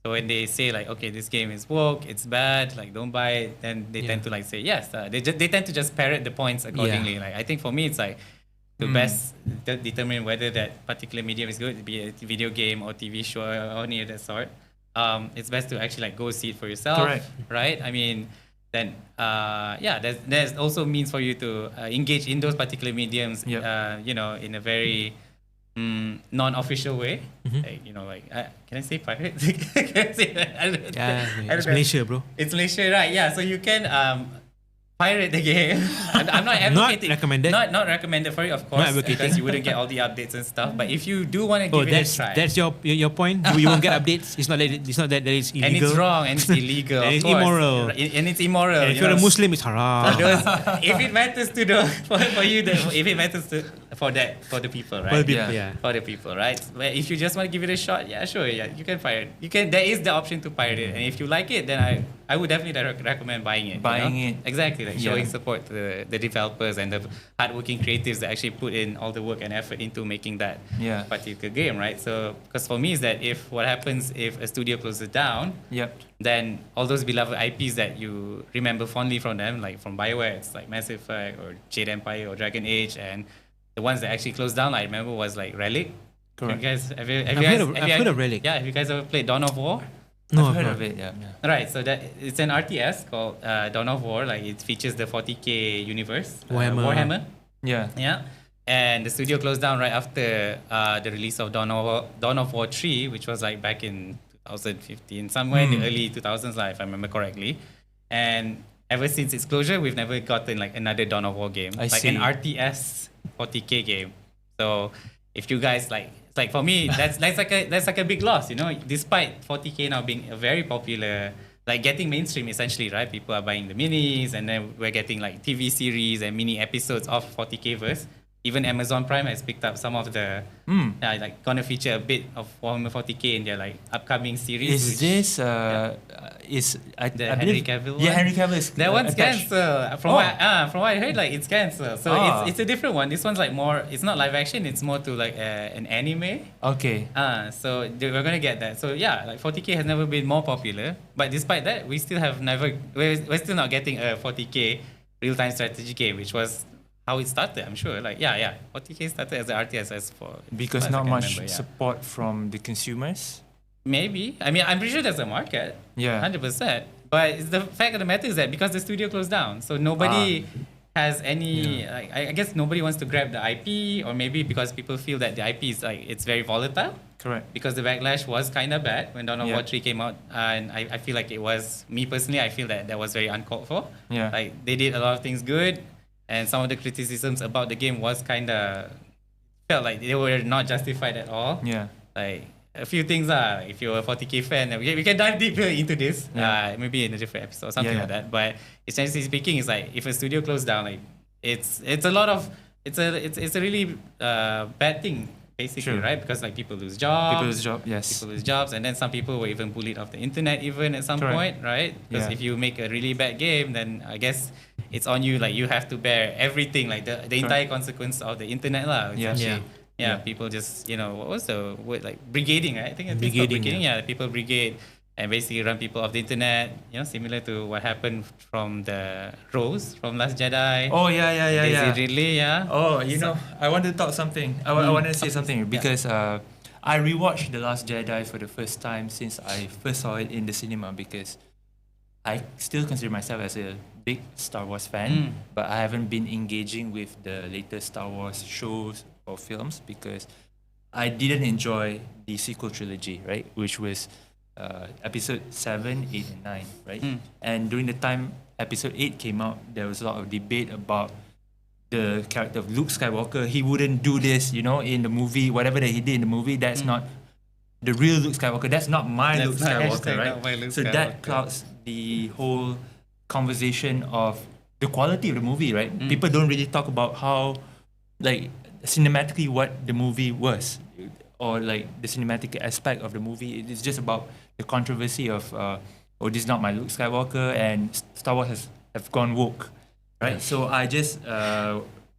S4: So when they say like, okay, this game is woke, it's bad, like don't buy it, then they
S2: Yeah.
S4: tend to like say yes. They tend to just parrot the points accordingly. Like I think for me, it's like to best determine whether that particular medium is good, be it a video game or TV show or any of that sort. It's best to actually like go see it for yourself.
S3: Correct.
S4: Right? I mean, then there's also means for you to engage in those particular mediums.
S3: Yep.
S4: You know, in a very non-official way. Like, you know, like can I say pirate? Can I say that? I don't-
S2: Yeah,
S4: I
S2: it's
S4: don't know.
S2: Malaysia, bro.
S4: It's Malaysia, right? Yeah, so you can pirate the game. I'm not advocating.
S2: recommended.
S4: Not recommended for you, of course,
S2: advocating.
S4: because you wouldn't get all the updates and stuff. But if you do want to
S2: Oh,
S4: give it a try,
S2: that's your point. You won't get updates. It's not that it's illegal.
S4: and it's wrong and it's illegal,
S2: And
S4: of
S2: it's
S4: course.
S2: immoral.
S4: And it's immoral.
S2: And if
S4: you
S2: you're a
S4: know.
S2: Muslim, it's haram.
S4: If it matters to for you, if it matters for the people, right?
S2: For the people,
S3: Yeah.
S2: yeah.
S4: For the people, right? But if you just want to give it a shot, yeah, sure, yeah, you can pirate. There is the option to pirate it, and if you like it, then I would definitely recommend buying it.
S3: Buying
S4: you know?
S3: it.
S4: Exactly, like
S3: Yeah.
S4: showing support to the developers and the hardworking creatives that actually put in all the work and effort into making that
S3: Yeah.
S4: particular game, right? So, because for me is that if what happens if a studio closes down,
S3: Yep.
S4: then all those beloved IPs that you remember fondly from them, like from BioWare, it's like Mass Effect or Jade Empire or Dragon Age, and the ones that actually closed down, I remember was like Relic.
S3: Correct.
S4: Have you
S2: I've heard of Relic.
S4: Yeah, have you guys ever played Dawn of War?
S2: No,
S3: I've heard
S2: not.
S3: of it. Yeah.
S4: Right, so that it's an RTS called Dawn of War. Like it features the 40k universe,
S2: Warhammer.
S4: Warhammer.
S3: Yeah.
S4: Yeah. And the studio closed down right after the release of Dawn of War 3, which was like back in 2015, somewhere in the early 2000s, if I remember correctly. And ever since its closure, we've never gotten like another Dawn of War game,
S3: I
S4: like
S3: see.
S4: an RTS 40K game. So if you guys like for me, that's like a big loss, you know. Despite 40K now being a very popular, like getting mainstream essentially, right? People are buying the minis, and then we're getting like TV series and mini episodes of 40K verse. Even Amazon Prime has picked up some of the like gonna feature a bit of Warhammer 40K in their like upcoming series.
S3: Is this I
S4: Henry
S3: believe
S4: Cavill
S3: Yeah,
S4: one?
S3: Henry Cavill is
S4: That one's
S3: attached.
S4: cancelled. From what I heard, like it's cancelled. So it's a different one. This one's like more. It's not live action. It's more to like an anime.
S3: Okay.
S4: So we're gonna get that. So yeah, like 40K has never been more popular. But despite that, we still have never. We're still not getting a 40K real-time strategy game, which was how it started. I'm sure. Like 40K started as an RTS for
S3: Because
S4: as I
S3: not
S4: can
S3: much
S4: remember,
S3: support from the consumers.
S4: Maybe. I mean, I'm pretty sure there's a market.
S3: Yeah.
S4: 100%. But it's the fact of the matter is that because the studio closed down, so nobody has any. Like, I guess nobody wants to grab the IP, or maybe because people feel that the IP is like it's very volatile.
S3: Correct.
S4: Because the backlash was kind of bad when Dawn of
S3: Yeah.
S4: War 3 came out, and I feel like it was, me personally, I feel that was very uncalled for.
S3: Yeah.
S4: Like they did a lot of things good, and some of the criticisms about the game was kind of felt like they were not justified at all.
S3: Yeah.
S4: Like a few things are, if you're a 40K fan, we can dive deeper into this, maybe in a different episode, something like that. But essentially speaking, it's like if a studio closed down, like it's a lot of it's a really bad thing basically,
S3: Sure.
S4: right? Because like people lose jobs.
S3: People lose job. Yes.
S4: People lose jobs, and then some people were even bullied off the internet even at some
S3: Correct.
S4: point, right? Because
S3: Yeah.
S4: if you make a really bad game, then I guess it's on you. Like you have to bear everything, like the entire consequence of the internet, lah.
S3: Yeah.
S4: essentially.
S3: Yeah.
S4: Yeah, people just, what was the word, like brigading, right? I think it's called
S2: Brigading,
S4: brigading. Yeah, people brigade and basically run people off the internet, similar to what happened from the Rose from Last Jedi.
S3: Oh yeah.
S4: Daisy Ridley, yeah.
S3: Oh, I want to talk something. I want to say something because I rewatched The Last Jedi for the first time since I first saw it in the cinema, because I still consider myself as a big Star Wars fan, but I haven't been engaging with the latest Star Wars shows or films because I didn't enjoy the sequel trilogy, right? Which was episode 7, 8, and 9, right? And during the time episode 8 came out, there was a lot of debate about the character of Luke Skywalker. He wouldn't do this, in the movie. Whatever that he did in the movie, that's not the real Luke Skywalker. That's not my
S4: That's
S3: Luke
S4: not
S3: Skywalker,
S4: not my
S3: right?
S4: Luke
S3: So
S4: Skywalker.
S3: that clouds the whole conversation of the quality of the movie, right? People don't really talk about how, like, cinematically what the movie was, or like the cinematic aspect of the movie. It's just about the controversy of this is not my Luke Skywalker, and Star Wars have gone woke, right? So I just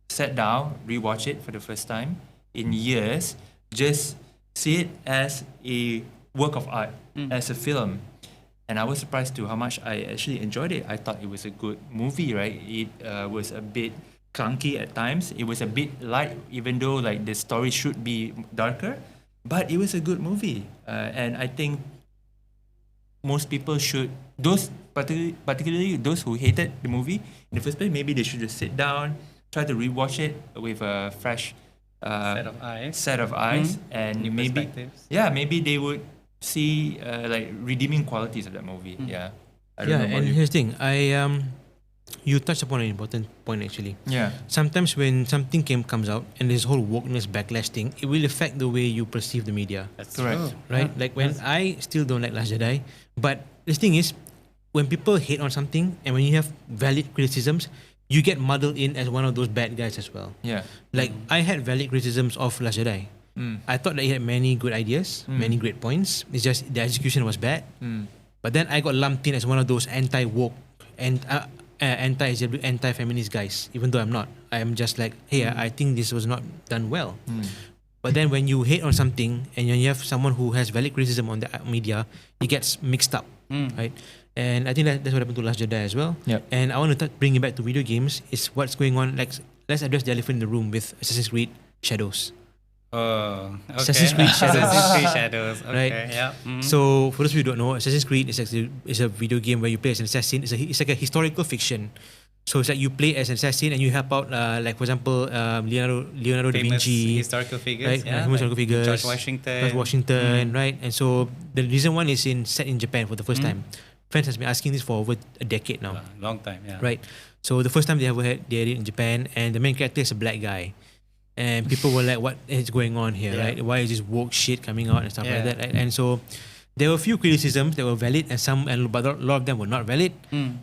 S3: sat down, rewatch it for the first time in years, just see it as a work of art, as a film. And I was surprised to how much I actually enjoyed it. I thought it was a good movie, right? It was a bit clunky at times. It was a bit light, even though like the story should be darker. But it was a good movie, and I think most people should, particularly those who hated the movie in the first place, maybe they should just sit down, try to rewatch it with a fresh
S4: set of eyes,
S3: and
S4: new
S3: maybe
S4: perspectives.
S3: maybe they would see like redeeming qualities of that movie. Yeah, I don't know about
S2: and
S3: you.
S2: here's the thing. You touched upon an important point actually.
S3: Yeah,
S2: Sometimes when something comes out and this whole wokeness backlash thing, it will affect the way you perceive the media,
S4: That's
S3: correct.
S4: true.
S2: right? Like when I still don't like Last Jedi, but the thing is, when people hate on something and when you have valid criticisms, you get muddled in as one of those bad guys as well.
S3: yeah,
S2: Like I had valid criticisms of Last Jedi. I thought that he had many good ideas, many great points. It's just the execution was bad. But then I got lumped in as one of those anti-woke and anti-feminist guys, even though I'm not. I'm just like, hey, I think this was not done well. But then when you hate on something and you have someone who has valid criticism on the media, it gets mixed up, right? And I think that's what happened to Last Jedi as well.
S3: Yep.
S2: And I want to bring it back to video games. Is what's going on. Like, let's address the elephant in the room with Assassin's Creed Shadows.
S4: Oh, okay.
S2: Assassin's Creed Shadows.
S4: Assassin's Creed Shadows. Okay,
S2: Right.
S4: yeah.
S2: So for those of you who don't know, Assassin's Creed is a video game where you play as an assassin. It's like a historical fiction. So it's like you play as an assassin and you help out, like for example, Leonardo da
S4: Famous
S2: Vinci,
S4: historical figures,
S2: right? Historical figures,
S4: George Washington.
S2: Right? And so the reason one is set in Japan for the first time. Fans has been asking this for over a decade now.
S4: Long time, yeah.
S2: Right? So the first time they had it in Japan, and the main character is a black guy. And people were like, what is going on here, right? Why is this woke shit coming out and stuff like that, right? And so there were a few criticisms that were valid but a lot of them were not valid.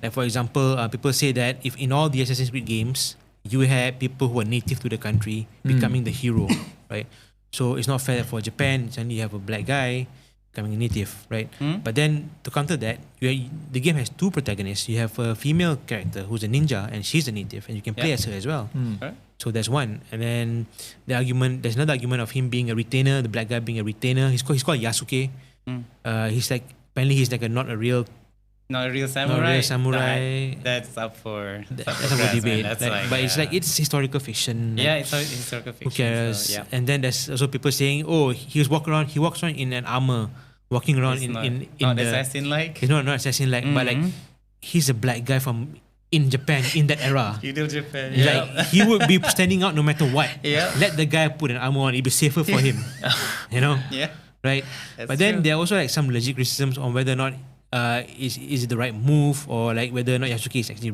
S2: Like for example, people say that if in all the Assassin's Creed games, you had people who are native to the country becoming the hero, right? So it's not fair that for Japan, suddenly you have a black guy becoming a native, right? But then to counter that, the game has two protagonists. You have a female character who's a ninja and she's a native and you can play as her as well. So that's one. And then there's another argument of him being a retainer, the black guy being a retainer. He's called Yasuke. He's like not a real samurai.
S4: That's up for
S2: debate.
S4: But
S2: it's like it's historical fiction.
S4: Yeah, it's historical fiction.
S2: Who cares?
S4: So,
S2: And then there's also people saying, oh, he walks around in an armor, walking around in
S4: not
S2: the
S4: assassin-like.
S2: He's not assassin-like, but like he's a black guy from in Japan in that era.
S4: Feudal Japan.
S2: Like he would be standing out no matter what.
S4: Yeah.
S2: Let the guy put an armor on, it'd be safer for him. You know?
S4: Yeah.
S2: Right? But then there are also like some legit criticisms on whether or not is it the right move, or like whether or not Yasuke is actually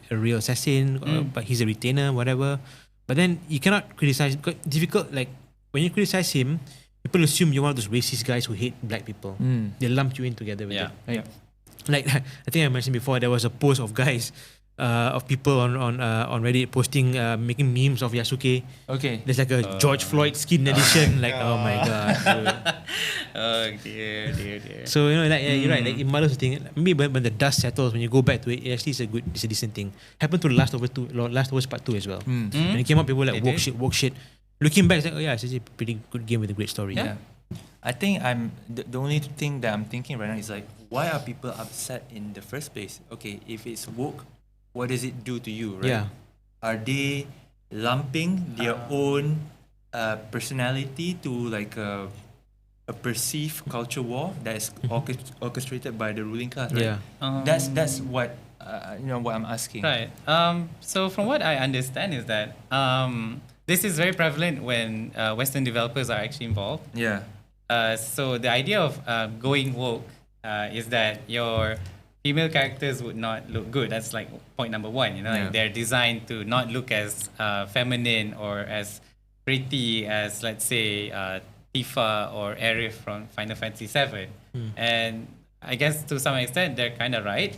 S2: a real assassin, but he's a retainer, whatever. But then you cannot criticize, because difficult, like when you criticize him, people assume you're one of those racist guys who hate black people. They lump you in together with it. Right? Like I think I mentioned before, there was a post of guys of people on Reddit posting making memes of Yasuke.
S3: Okay.
S2: There's like a George Floyd skin edition. Like oh my god.
S4: Oh dear.
S2: So you know, like you're right. Like in Mother's thing, maybe when the dust settles, when you go back to it, actually it's a decent thing. Happened to Last of Us Part 2 as well. When it came out, people were like woke shit. Looking back, it's like, oh yeah, it's actually a pretty good game with a great story.
S3: Yeah. I think the only thing that I'm thinking right now is like, why are people upset in the first place? Okay, if it's woke, what does it do to you, right?
S2: Yeah.
S3: Are they lumping their own personality to like a perceived culture war that is orchestrated by the ruling class, right?
S2: Yeah.
S3: That's what what I'm asking.
S4: Right. So from what I understand is that this is very prevalent when Western developers are actually involved.
S3: Yeah.
S4: So the idea of going woke is that your female characters would not look good. That's like point number one. Like they're designed to not look as feminine or as pretty as, let's say, Tifa or Aerith from Final Fantasy VII. And I guess to some extent they're kind of right.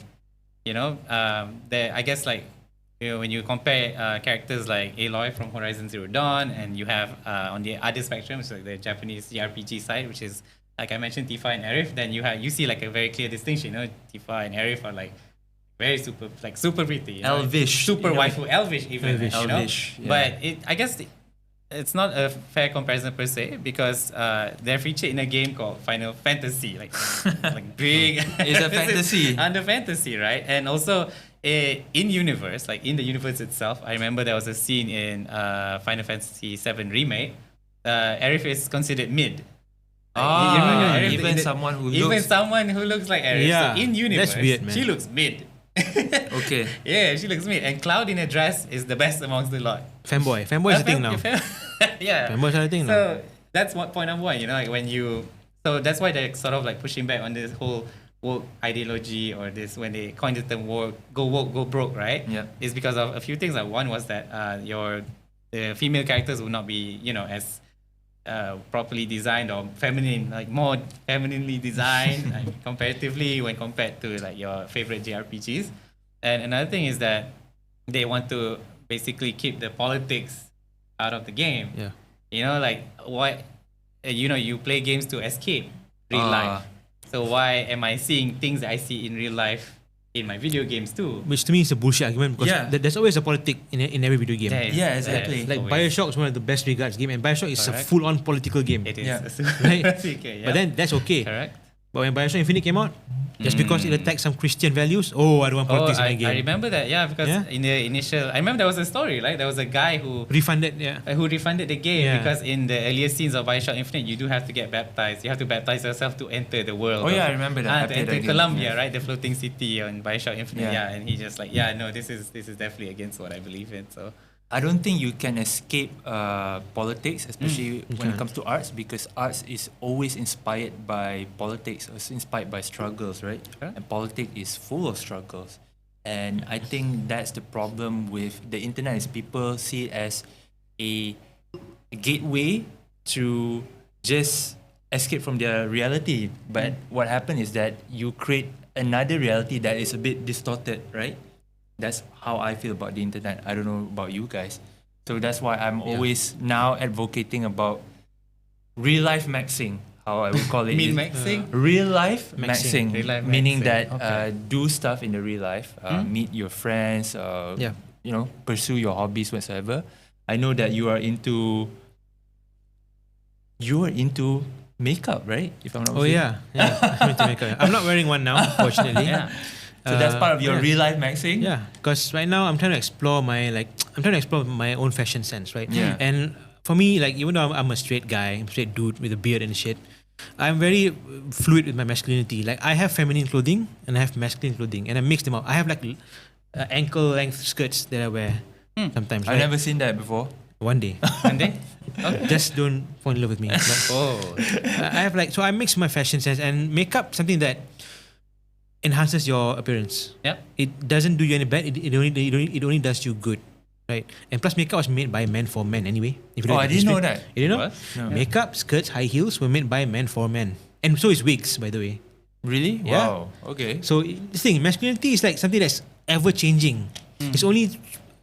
S4: I guess like when you compare characters like Aloy from Horizon Zero Dawn, and you have on the other spectrum, so the Japanese JRPG side, which is like I mentioned, Tifa and Aerith, then you see like a very clear distinction. Tifa and Aerith are like very super pretty,
S3: elvish,
S4: super waifu, elvish even.
S3: Elvish, yeah.
S4: But I guess it's not a fair comparison per se, because they're featured in a game called Final Fantasy, like big.
S3: It's a fantasy.
S4: Under fantasy, right? And also in universe, like in the universe itself, I remember there was a scene in Final Fantasy VII Remake. Aerith is considered mid.
S3: Even someone who looks
S4: like Aerith.
S2: Yeah,
S4: so in universe,
S2: that's weird, man.
S4: she looks mid.
S3: Okay.
S4: Yeah, she looks mid. And Cloud in a dress is the best amongst the lot.
S2: Fanboy is a thing now.
S4: Yeah.
S2: Fanboy is a thing now.
S4: So that's what point number one. Like when so that's why they're sort of like pushing back on this whole woke ideology, or this, when they coined the term go woke, go broke, right?
S3: Yeah.
S4: It's because of a few things. Like one was that the female characters will not be as properly designed or feminine, like more femininely designed comparatively when compared to like your favorite JRPGs. And another thing is that they want to basically keep the politics out of the game.
S2: Yeah.
S4: Like what you play games to escape real life. So why am I seeing things that I see in real life in my video games too?
S2: Which to me is a bullshit argument, because there's always a politic in every video game.
S3: Yeah, exactly.
S2: Like Bioshock is one of the best regards game, and Bioshock is a full-on political game.
S4: It is.
S2: Right?
S4: Okay,
S2: But then that's okay.
S4: Correct.
S2: But when Bioshock Infinite came out, just because it attacked some Christian values, I don't want politics in my game.
S4: I remember that, because in the initial, I remember there was a story, right? There was a guy who
S2: refunded
S4: the game because in the earlier scenes of Bioshock Infinite, you do have to get baptized. You have to baptize yourself to enter the world.
S3: Oh yeah, I remember that.
S4: To enter Columbia, right? The floating city on Bioshock Infinite. And he just like, no, this is definitely against what I believe in. So
S3: I don't think you can escape politics, especially when it comes to arts, because arts is always inspired by politics, or inspired by struggles, right?
S4: Sure.
S3: And politics is full of struggles. And I think that's the problem with the internet, is people see it as a gateway to just escape from their reality. But what happens is that you create another reality that is a bit distorted, right? That's how I feel about the internet. I don't know about you guys. So that's why I'm always now advocating about real life maxing, how I would call it.
S4: maxing?
S3: Real life maxing.
S4: Real life
S3: Meaning
S4: maxing.
S3: that do stuff in the real life, meet your friends, pursue your hobbies whatsoever. I know that you are into makeup, right? If I'm not mistaken.
S2: I'm into makeup. I'm not wearing one now, fortunately.
S3: So that's part of your real life maxing?
S2: Yeah, because right now I'm trying to explore my own fashion sense, right?
S3: Yeah.
S2: And for me, like, even though I'm a straight guy, I'm a straight dude with a beard and shit, I'm very fluid with my masculinity. Like, I have feminine clothing and I have masculine clothing, and I mix them up. I have like ankle length skirts that I wear sometimes.
S3: I've never seen that before.
S2: One day.
S4: Okay.
S2: Just don't fall in love with me. I have so I mix my fashion sense and makeup, something that enhances your appearance.
S4: Yeah.
S2: It doesn't do you any bad. It only does you good, right? And plus, makeup was made by men for men anyway. If you
S3: I didn't know that.
S2: You didn't know?
S4: What?
S3: No.
S2: Makeup, skirts, high heels were made by men for men, and so is wigs, by the way.
S3: Really?
S2: Yeah.
S3: Wow. Okay.
S2: So this thing, masculinity is like something that's ever changing. It's only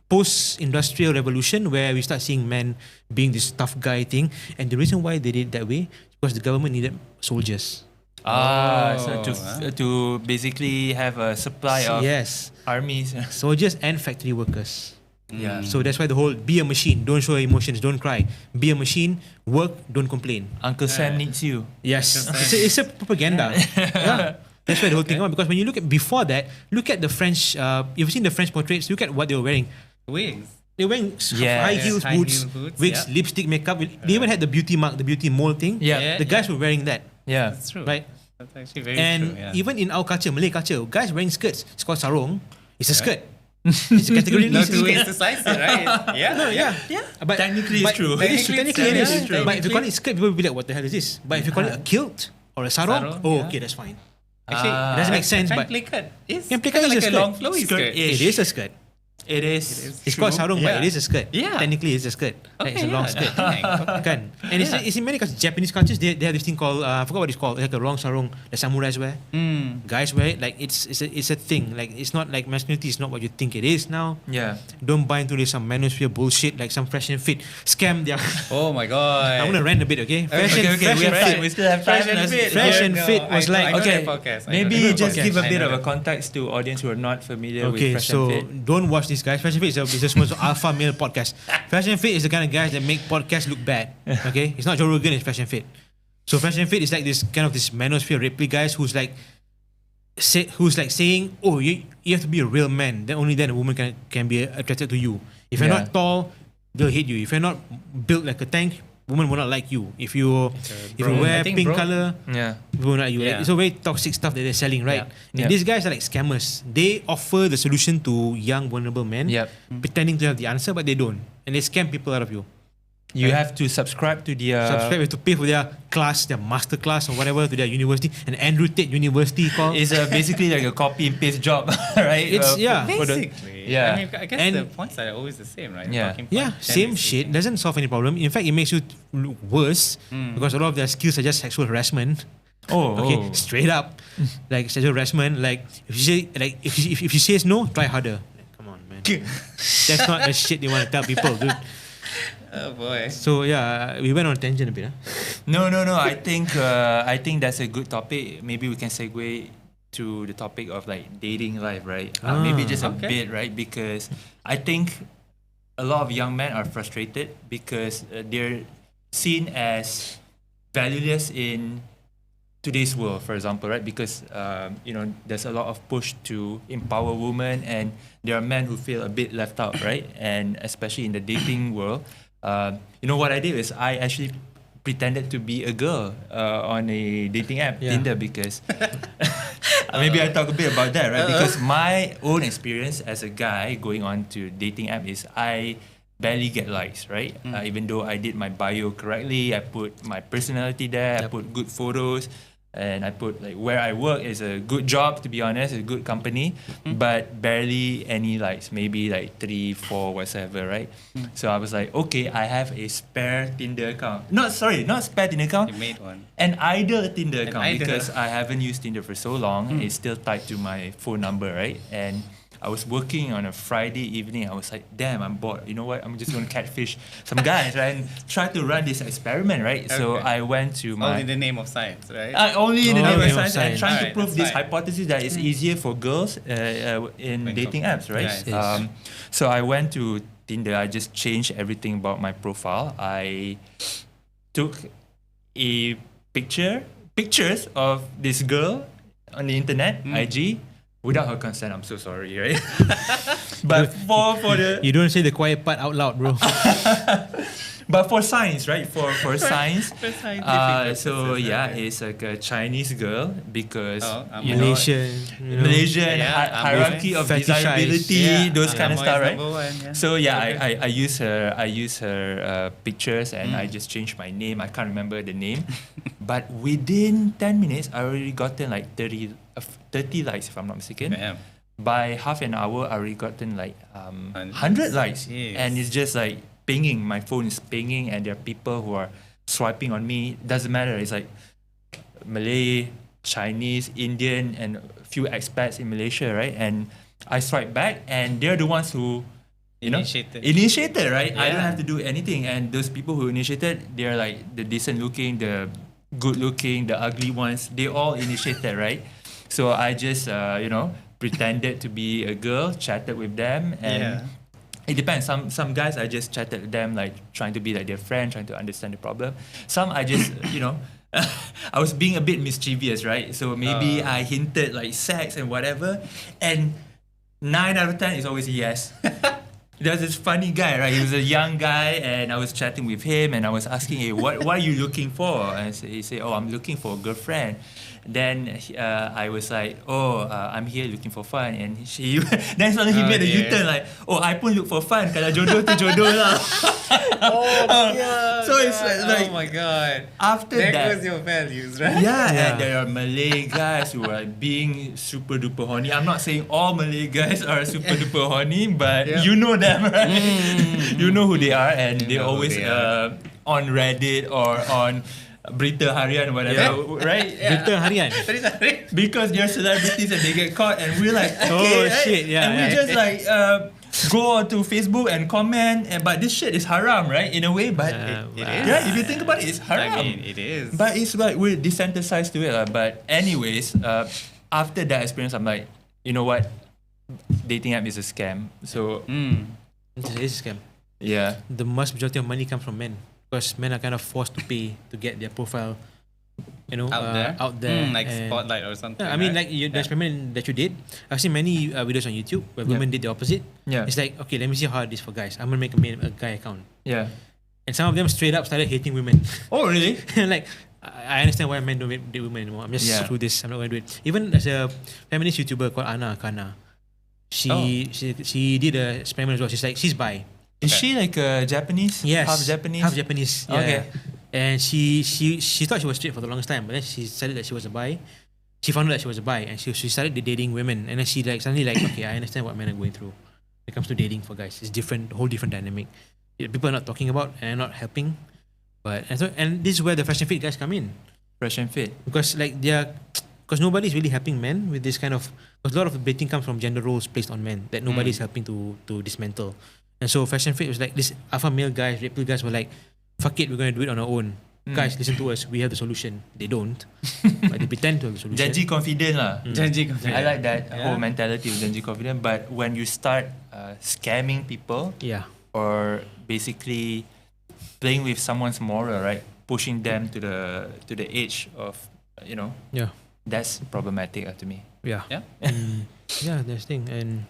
S2: post-industrial revolution where we start seeing men being this tough guy thing, and the reason why they did it that way is because the government needed soldiers.
S3: So to basically have a supply of armies.
S2: Soldiers and factory workers.
S3: Yeah.
S2: So that's why the whole be a machine, don't show emotions, don't cry. Be a machine, work, don't complain.
S3: Uncle Sam needs you.
S2: Yes. It's a propaganda. That's why the whole thing on, because when you look at before that, look at the French, you've seen the French portraits, look at what they were wearing.
S4: Wigs.
S2: They were wearing high heels, boots, wigs, lipstick, makeup. They even had the beauty mark, the beauty mole thing. The guys were wearing that.
S3: Yeah.
S4: That's true.
S2: Right?
S4: That's actually very
S2: and
S4: true.
S2: even in our culture, Malay culture, guys wearing skirts. It's called sarong. It's a skirt. It's a category.
S4: No two ways to slice it, right? Yeah.
S2: But
S3: Technically it's true.
S2: Technically it is.
S3: true.
S2: But if you call it skirt, people will be like, what the hell is this? But if you call it a kilt or a sarong, okay, that's fine.
S4: Actually,
S2: it doesn't make sense. But
S4: skirt is
S2: skirt
S4: like
S2: is
S4: a
S2: a
S4: long
S2: skirt.
S4: flowy skirt.
S2: It is a skirt.
S3: It is.
S2: It's called sarong, but it is a skirt.
S4: Yeah.
S2: Technically, it's a skirt. Like, it's a long skirt. Kan? And it's in many cultures. Japanese cultures, they have this thing called, I forgot what it's called. It's like a long sarong that samurais wear. Guys wear it. Like, it's a thing. Like, it's not like masculinity is not what you think it is now.
S3: Yeah.
S2: Don't buy into this some Manosphere bullshit, like some Fresh and Fit scam.
S4: Oh my god.
S2: I'm gonna rant a bit, okay?
S3: We still have time.
S2: Fresh and Fit was like,
S3: maybe just give a bit of a context to audience who are not familiar with Fresh and Fit.
S2: So don't watch these guys. Fresh and Fit is a alpha male podcast. Fresh and Fit is the kind of guys that make podcasts look bad. Okay, it's not Joe Rogan, it's Fresh and Fit. So Fresh and Fit is like this kind of this Manosphere Ripley guys who's like saying, oh, you have to be a real man. Then only then a woman can be attracted to you. If you're not tall, they'll hate you. If you're not built like a tank, women will not like you. If you wear pink color, women will not like you. Like, it's a very toxic stuff that they're selling, right? And these guys are like scammers. They offer the solution to young vulnerable men, pretending to have the answer, but they don't, and they scam people out of you.
S3: You have to subscribe to their...
S2: You have to pay for their class, their master class or whatever, to their university. And Andrew Tate University called.
S3: It's basically like a copy and paste job, right?
S2: It's,
S4: Basically.
S3: Yeah.
S4: I mean, I guess the points are always the same, right?
S2: Same shit. Doesn't solve any problem. In fact, it makes you look worse because a lot of their skills are just sexual harassment. Straight up, like sexual harassment. Like if she says no, try harder. Like, come on, man. That's not the shit they want to tell people, dude.
S4: Oh boy.
S2: So yeah, we went on a tangent a bit.
S3: No. I think that's a good topic. Maybe we can segue to the topic of like dating life, right? Maybe just a bit, right? Because I think a lot of young men are frustrated because they're seen as valueless in today's world, for example, right? Because there's a lot of push to empower women, and there are men who feel a bit left out, right? And especially in the dating world, what I did is I actually pretended to be a girl on a dating app, Tinder, because maybe I talk a bit about that, right? Because my own experience as a guy going on to dating app is I barely get likes, right? Even though I did my bio correctly, I put my personality there, I put good photos, and I put like where I work is a good job, to be honest, a good company, but barely any likes, maybe like 3, 4, whatever, right? So I was like, okay, I have a spare Tinder account. Not spare Tinder account.
S4: You made one.
S3: An idle Tinder account,
S4: idle.
S3: because I haven't used Tinder for so long. It's still tied to my phone number, right? And I was working on a Friday evening. I was like, damn, I'm bored. You know what? I'm just going to catfish some guys, right? And try to run this experiment, right? So I went to
S4: Only in the name of science, right?
S3: only in the name of science, and
S2: science.
S3: trying to
S4: Alright,
S3: prove
S4: that's
S3: this
S4: fine.
S3: hypothesis that it's easier for girls in dating apps, right?
S4: Yes.
S3: So I went to Tinder. I just changed everything about my profile. I took a pictures of this girl on the internet, IG, without her consent. I'm so sorry, right? But for the
S2: You don't say the quiet part out loud, bro.
S3: but for science, right? For science.
S4: For scientific
S3: So
S4: purposes,
S3: yeah,
S4: okay.
S3: it's like a Chinese girl because
S2: Malaysian,
S3: Malaysian
S4: Yeah,
S3: hierarchy of
S2: fetishized.
S3: desirability, those kind of
S4: Amoy
S3: stuff,
S4: is
S3: right?
S4: number one, yeah.
S3: So yeah, I use her pictures, and I just changed my name. I can't remember the name, but within 10 minutes, I already gotten like 30 likes, if I'm not mistaken.
S4: Damn.
S3: By half an hour, I already gotten like
S4: 100
S3: 100 likes,
S4: Jeez.
S3: and it's just like pinging. My phone is pinging, and there are people who are swiping on me. Doesn't matter. It's like Malay, Chinese, Indian, and a few expats in Malaysia, right? And I swipe back, and they're the ones who initiated, right? I don't
S4: Yeah.
S3: have to do anything, and those people who initiated, they're like the decent looking, the good looking, the ugly ones. They all initiated, right? So I just pretended to be a girl, chatted with them, and it depends. Some guys I just chatted with them, like trying to be like their friend, trying to understand the problem. Some I just I was being a bit mischievous, right? So maybe I hinted like sex and whatever, and 9 out of 10 is always yes. There's this funny guy, right? He was a young guy, and I was chatting with him, and I was asking, hey, what are you looking for? And he said, oh, I'm looking for a girlfriend. Then I was like, I'm here looking for fun. And then suddenly he made a U-turn like, I pun look for fun. Kalau jodoh tu jodoh lah. So it's like,
S4: oh my god.
S3: After
S4: there
S3: that,
S4: goes your values, right?
S3: yeah, and there are Malay guys who are being super duper horny. I'm not saying all Malay guys are super duper horny, but you know them, right? You know who they are, and they're
S4: know who
S3: always
S4: they are.
S3: on Reddit or on Berita Harian, whatever, right?
S2: Berita harian.
S3: Because they're celebrities and they get caught, and we're like, okay, right?
S2: shit, yeah,
S3: and we
S2: yeah.
S3: just like go to Facebook and comment, but this shit is haram, right? In a way, but
S4: It is.
S3: yeah, if you think about it, it's haram.
S4: I mean, it is.
S3: But it's like we're desensitized to it. But anyways, after that experience, I'm like, you know what? Dating app is a scam. So
S2: It's a scam.
S3: yeah.
S2: The vast majority of money comes from men, because men are kind of forced to pay to get their profile, out there.
S4: Like
S2: and-
S4: Spotlight or something.
S2: Yeah, I mean,
S4: right?
S2: like the experiment that you did, I've seen many videos on YouTube where women did the opposite.
S3: Yeah.
S2: It's like, okay, let me see how it is for guys. I'm gonna make a guy account,
S3: Yeah.
S2: and some of them straight up started hating women.
S3: Oh really?
S2: Like, I understand why men don't date women anymore. I'm just screw this. I'm not gonna do it. Even there's a feminist YouTuber called Kana. She did a experiment as well. She's bi.
S3: Is she like Japanese?
S2: Yes.
S3: Half Japanese?
S2: Half Japanese. Yeah.
S3: Okay.
S2: And she thought she was straight for the longest time, but then she decided that she was a bi. She found out that she was a bi, and she started dating women. And then she suddenly okay, I understand what men are going through when it comes to dating for guys. It's different, whole different dynamic. People are not talking about and are not helping. And this is where the fashion fit guys come in,
S3: Fresh and fit.
S2: because because nobody's really helping men with this kind of, because a lot of the dating comes from gender roles placed on men that nobody's helping to dismantle. And so fashion fit was like, this alpha male guys, red pill guys were like, fuck it, we're going to do it on our own. Guys, listen to us, we have the solution. They don't, but they pretend to have the solution.
S3: Janji confident lah.
S4: Janji confident.
S3: I like that
S4: Yeah.
S3: whole mentality of Janji confident. But when you start scamming people,
S2: Yeah.
S3: or basically playing with someone's moral, right? Pushing them to the edge of
S2: Yeah.
S3: that's problematic to me.
S2: Yeah.
S4: Yeah.
S2: Yeah, that's the thing. And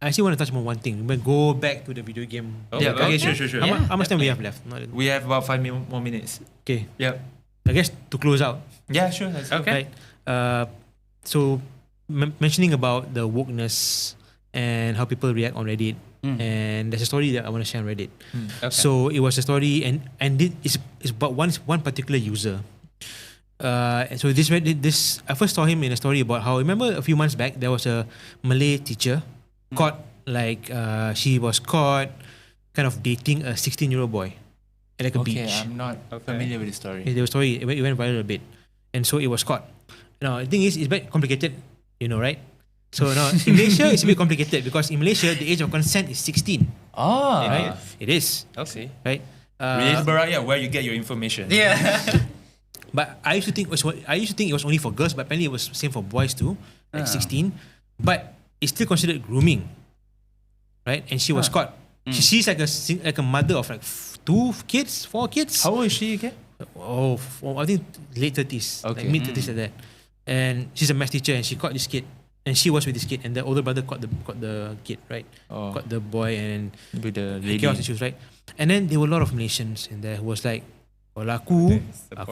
S2: I actually want to touch on one thing. We'll go back to the video game.
S4: Oh,
S3: Yeah, okay,
S4: okay.
S3: sure.
S2: How much time we have left?
S3: We have about 5 more minutes.
S2: Okay.
S3: Yep.
S2: I guess to close out.
S3: Yeah, sure. That's
S4: Okay.
S2: Right. So mentioning about the wokeness and how people react on Reddit, and there's a story that I want to share on Reddit.
S4: Okay.
S2: So it was a story, and it's about one particular user. And so this I first saw him in a story about how, remember a few months back there was a Malay teacher caught, like she was caught kind of dating a 16-year-old boy at like a
S3: Okay,
S2: beach.
S3: I'm not familiar with the story.
S2: The story it went viral a bit, and so it was caught. Now the thing is, it's a bit complicated, right? So now in Malaysia it's a bit complicated because in Malaysia the age of consent is 16. Right? It is,
S4: Okay.
S2: right?
S3: Relatable Rakyat, where you get your information.
S4: Yeah.
S2: But I used to think it was only for girls, but apparently it was same for boys too, like 16. But it's still considered grooming, right? And she was caught. She's like a mother of like 4 kids.
S3: How old is she again?
S2: I think late 30s,
S3: Okay.
S2: like mid 30s like that. And she's a math teacher, and she caught this kid, and she was with this kid, and the older brother caught the kid, right?
S3: Oh.
S2: Caught the boy, and
S3: With the lady.
S2: chaos issues, right? And then there were a lot of Malaysians in there who was like, kalau aku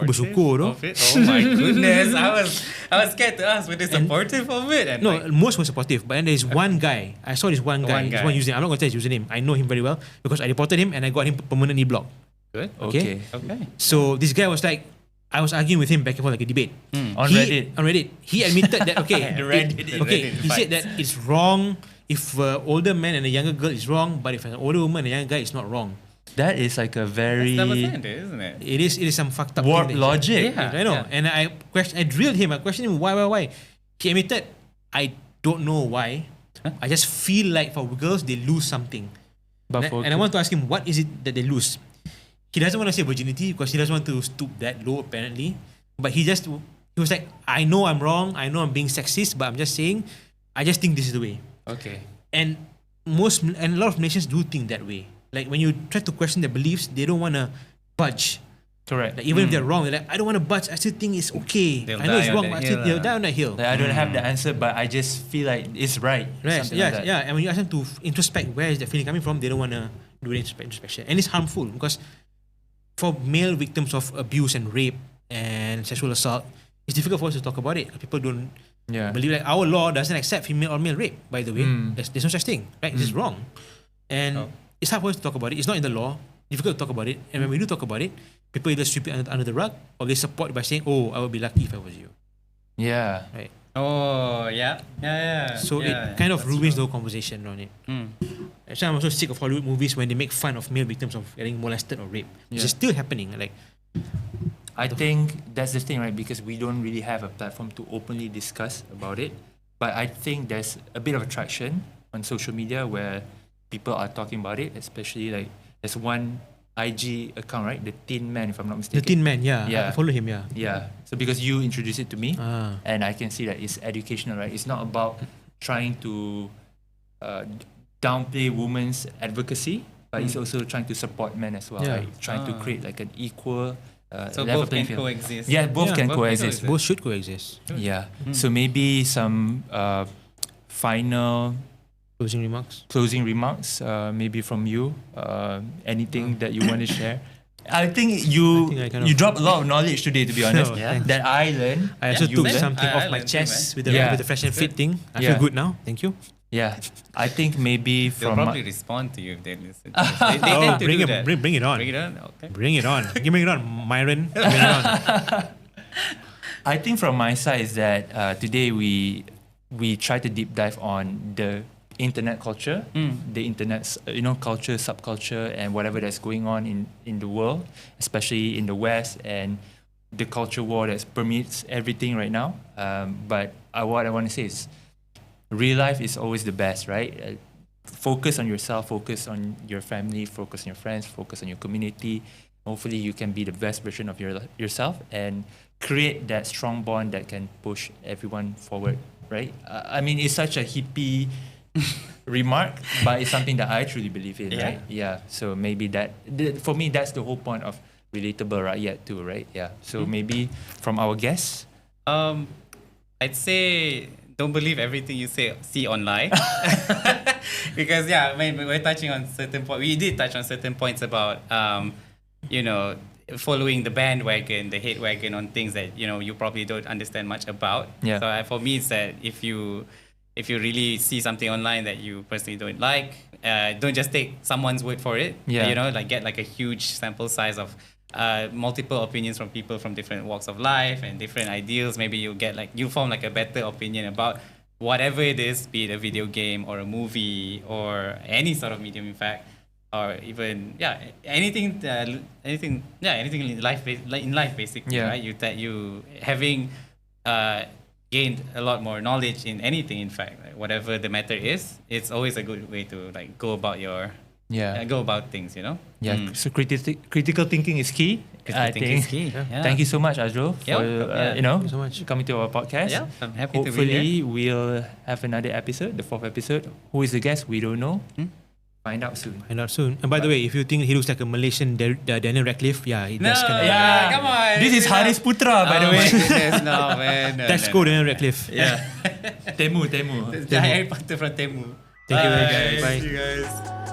S2: bersyukur tu.
S4: Of it? Oh my goodness. I was scared to ask whether supportive of it. And
S2: No,
S4: like,
S2: most were supportive, but then there's one guy. I saw this one guy. This one username. I'm not going to tell his username. I know him very well because I reported him and I got him permanently blocked.
S4: good.
S2: Okay.
S4: Okay.
S2: So this guy was like, I was arguing with him back and forth like a debate.
S3: On Reddit.
S2: On Reddit. He admitted that, okay.
S3: The Reddit.
S2: Okay, he said that it's wrong if an older man and a younger girl is wrong, but if an older woman and a younger guy is not wrong.
S3: That is like a very
S4: That's double-standard, isn't it?
S2: It is some fucked up
S3: warped
S2: thing that he said.
S3: logic.
S2: I know.
S4: Yeah.
S2: And I drilled him. I questioned him why. He admitted, I don't know why. I just feel like for girls they lose something.
S3: But
S2: And I want to ask him, what is it that they lose? He doesn't want to say virginity because he doesn't want to stoop that low apparently. But he was like, I know I'm wrong. I know I'm being sexist, but I'm just saying, I just think this is the way.
S4: Okay.
S2: And a lot of nations do think that way. Like when you try to question their beliefs, they don't want to budge.
S3: Correct.
S2: Like even if they're wrong, they're like, I don't want to budge. I still think it's okay.
S4: They'll
S2: I know it's
S4: die on
S2: wrong,
S4: that
S2: but
S4: hill,
S2: they'll die on that hill.
S3: Like, I don't have the answer, but I just feel like it's right.
S2: Right.
S3: Something
S2: Yeah,
S3: like that.
S2: yeah. And when you ask them to introspect, where is that feeling coming from? They don't want to do the introspection, and it's harmful because for male victims of abuse and rape and sexual assault, it's difficult for us to talk about it. People don't
S3: Yeah.
S2: believe, like our law doesn't accept female or male rape. By the way, there's no such thing. Right? This is wrong, and it's hard for us to talk about it. It's not in the law. Difficult to talk about it. And when we do talk about it, people either sweep it under the rug or they support by saying, "Oh, I would be lucky if I was you."
S3: Yeah.
S2: Right.
S4: Oh, yeah.
S2: So
S4: Yeah,
S2: it kind of
S4: that's
S2: ruins
S4: true.
S2: the whole conversation on it. Actually, I'm also sick of Hollywood movies when they make fun of male victims of getting molested or raped. Which is still happening. Like,
S3: I think that's the thing, right? Because we don't really have a platform to openly discuss about it. But I think there's a bit of attraction on social media where people are talking about it, especially like there's one IG account, right? The Tin Man, if I'm not mistaken.
S2: the Tin Man, I
S3: Yeah.
S2: follow him,
S3: Yeah. So because you introduced it to me,
S2: Ah.
S3: and I can see that it's educational, right? It's not about trying to downplay women's advocacy, but it's also trying to support men as well,
S2: Yeah.
S3: right? Trying to create like an equal
S4: So
S3: level
S4: both
S3: playing
S4: can
S3: field.
S4: coexist.
S3: Yeah, both
S2: Yeah,
S3: can
S4: both can
S3: coexist.
S4: coexist.
S2: Both should coexist.
S3: Yeah. So maybe some final
S2: Closing remarks.
S3: closing remarks, maybe from you. Anything that you want to share? I think you
S2: I kind of-
S3: you dropped a lot of knowledge today, to be honest.
S2: No, thanks.
S3: That I learned.
S2: I also
S3: you
S2: took
S3: learned.
S2: something
S4: I
S2: off my
S4: learned too,
S2: chest with the
S3: Yeah.
S2: fresh and fit thing. I
S3: Yeah.
S2: feel good now. Thank you.
S3: Yeah. I think maybe
S4: They'll
S3: from
S4: probably respond to you if they listen. They tend to
S2: bring
S4: do
S2: it,
S4: that.
S2: bring it on.
S4: Bring it on? Okay.
S2: Bring it on. Bring it on, Myron. Bring it on.
S3: I think from my side is that today we try to deep dive on the internet culture, the internet's culture, subculture, and whatever that's going on in the world, especially in the West, and the culture war that permeates everything right now. But what I want to say is, real life is always the best, right? Focus on yourself, focus on your family, focus on your friends, focus on your community. Hopefully you can be the best version of yourself and create that strong bond that can push everyone forward, right? I mean, it's such a hippie remark, but it's something that I truly believe in, right? Yeah. So maybe for me, that's the whole point of Relatable Rakyat too, right? Yeah. So maybe from our guests,
S4: I'd say don't believe everything you see online. Because when we're touching on we did touch on certain points about following the bandwagon, the hate wagon on things that you probably don't understand much about.
S3: Yeah.
S4: So for me, it's that if you really see something online that you personally don't like, don't just take someone's word for it.
S3: Yeah.
S4: Get like a huge sample size of multiple opinions from people from different walks of life and different ideals. Maybe you form like a better opinion about whatever it is, be it a video game or a movie or any sort of medium, in fact, or even anything in life, basically,
S3: Yeah.
S4: right? You having gained a lot more knowledge in anything, in fact, like whatever the matter is, it's always a good way to like go about things,
S5: Yeah, so critical thinking is key. I
S4: Thinking is
S5: think.
S4: key. Yeah.
S5: Thank you so much, Azrul, for
S4: Thank
S5: you
S2: you so much.
S5: coming to our podcast.
S4: Yeah, I'm happy to be here.
S5: Hopefully, we'll have another episode, the 4th episode. Who is the guest? We don't know.
S3: Find out soon.
S2: Find out soon. And by the way, if you think he looks like a Malaysian Daniel Radcliffe, he does kind of.
S5: Yeah.
S4: come on.
S5: This is Haris Putra, by the way.
S4: My goodness, no, man. No,
S2: Let's go Daniel Radcliffe.
S5: Yeah. Temu.
S4: Harry Potter from Temu.
S2: Thank you very
S4: Bye.
S2: much. Bye.
S4: See you guys.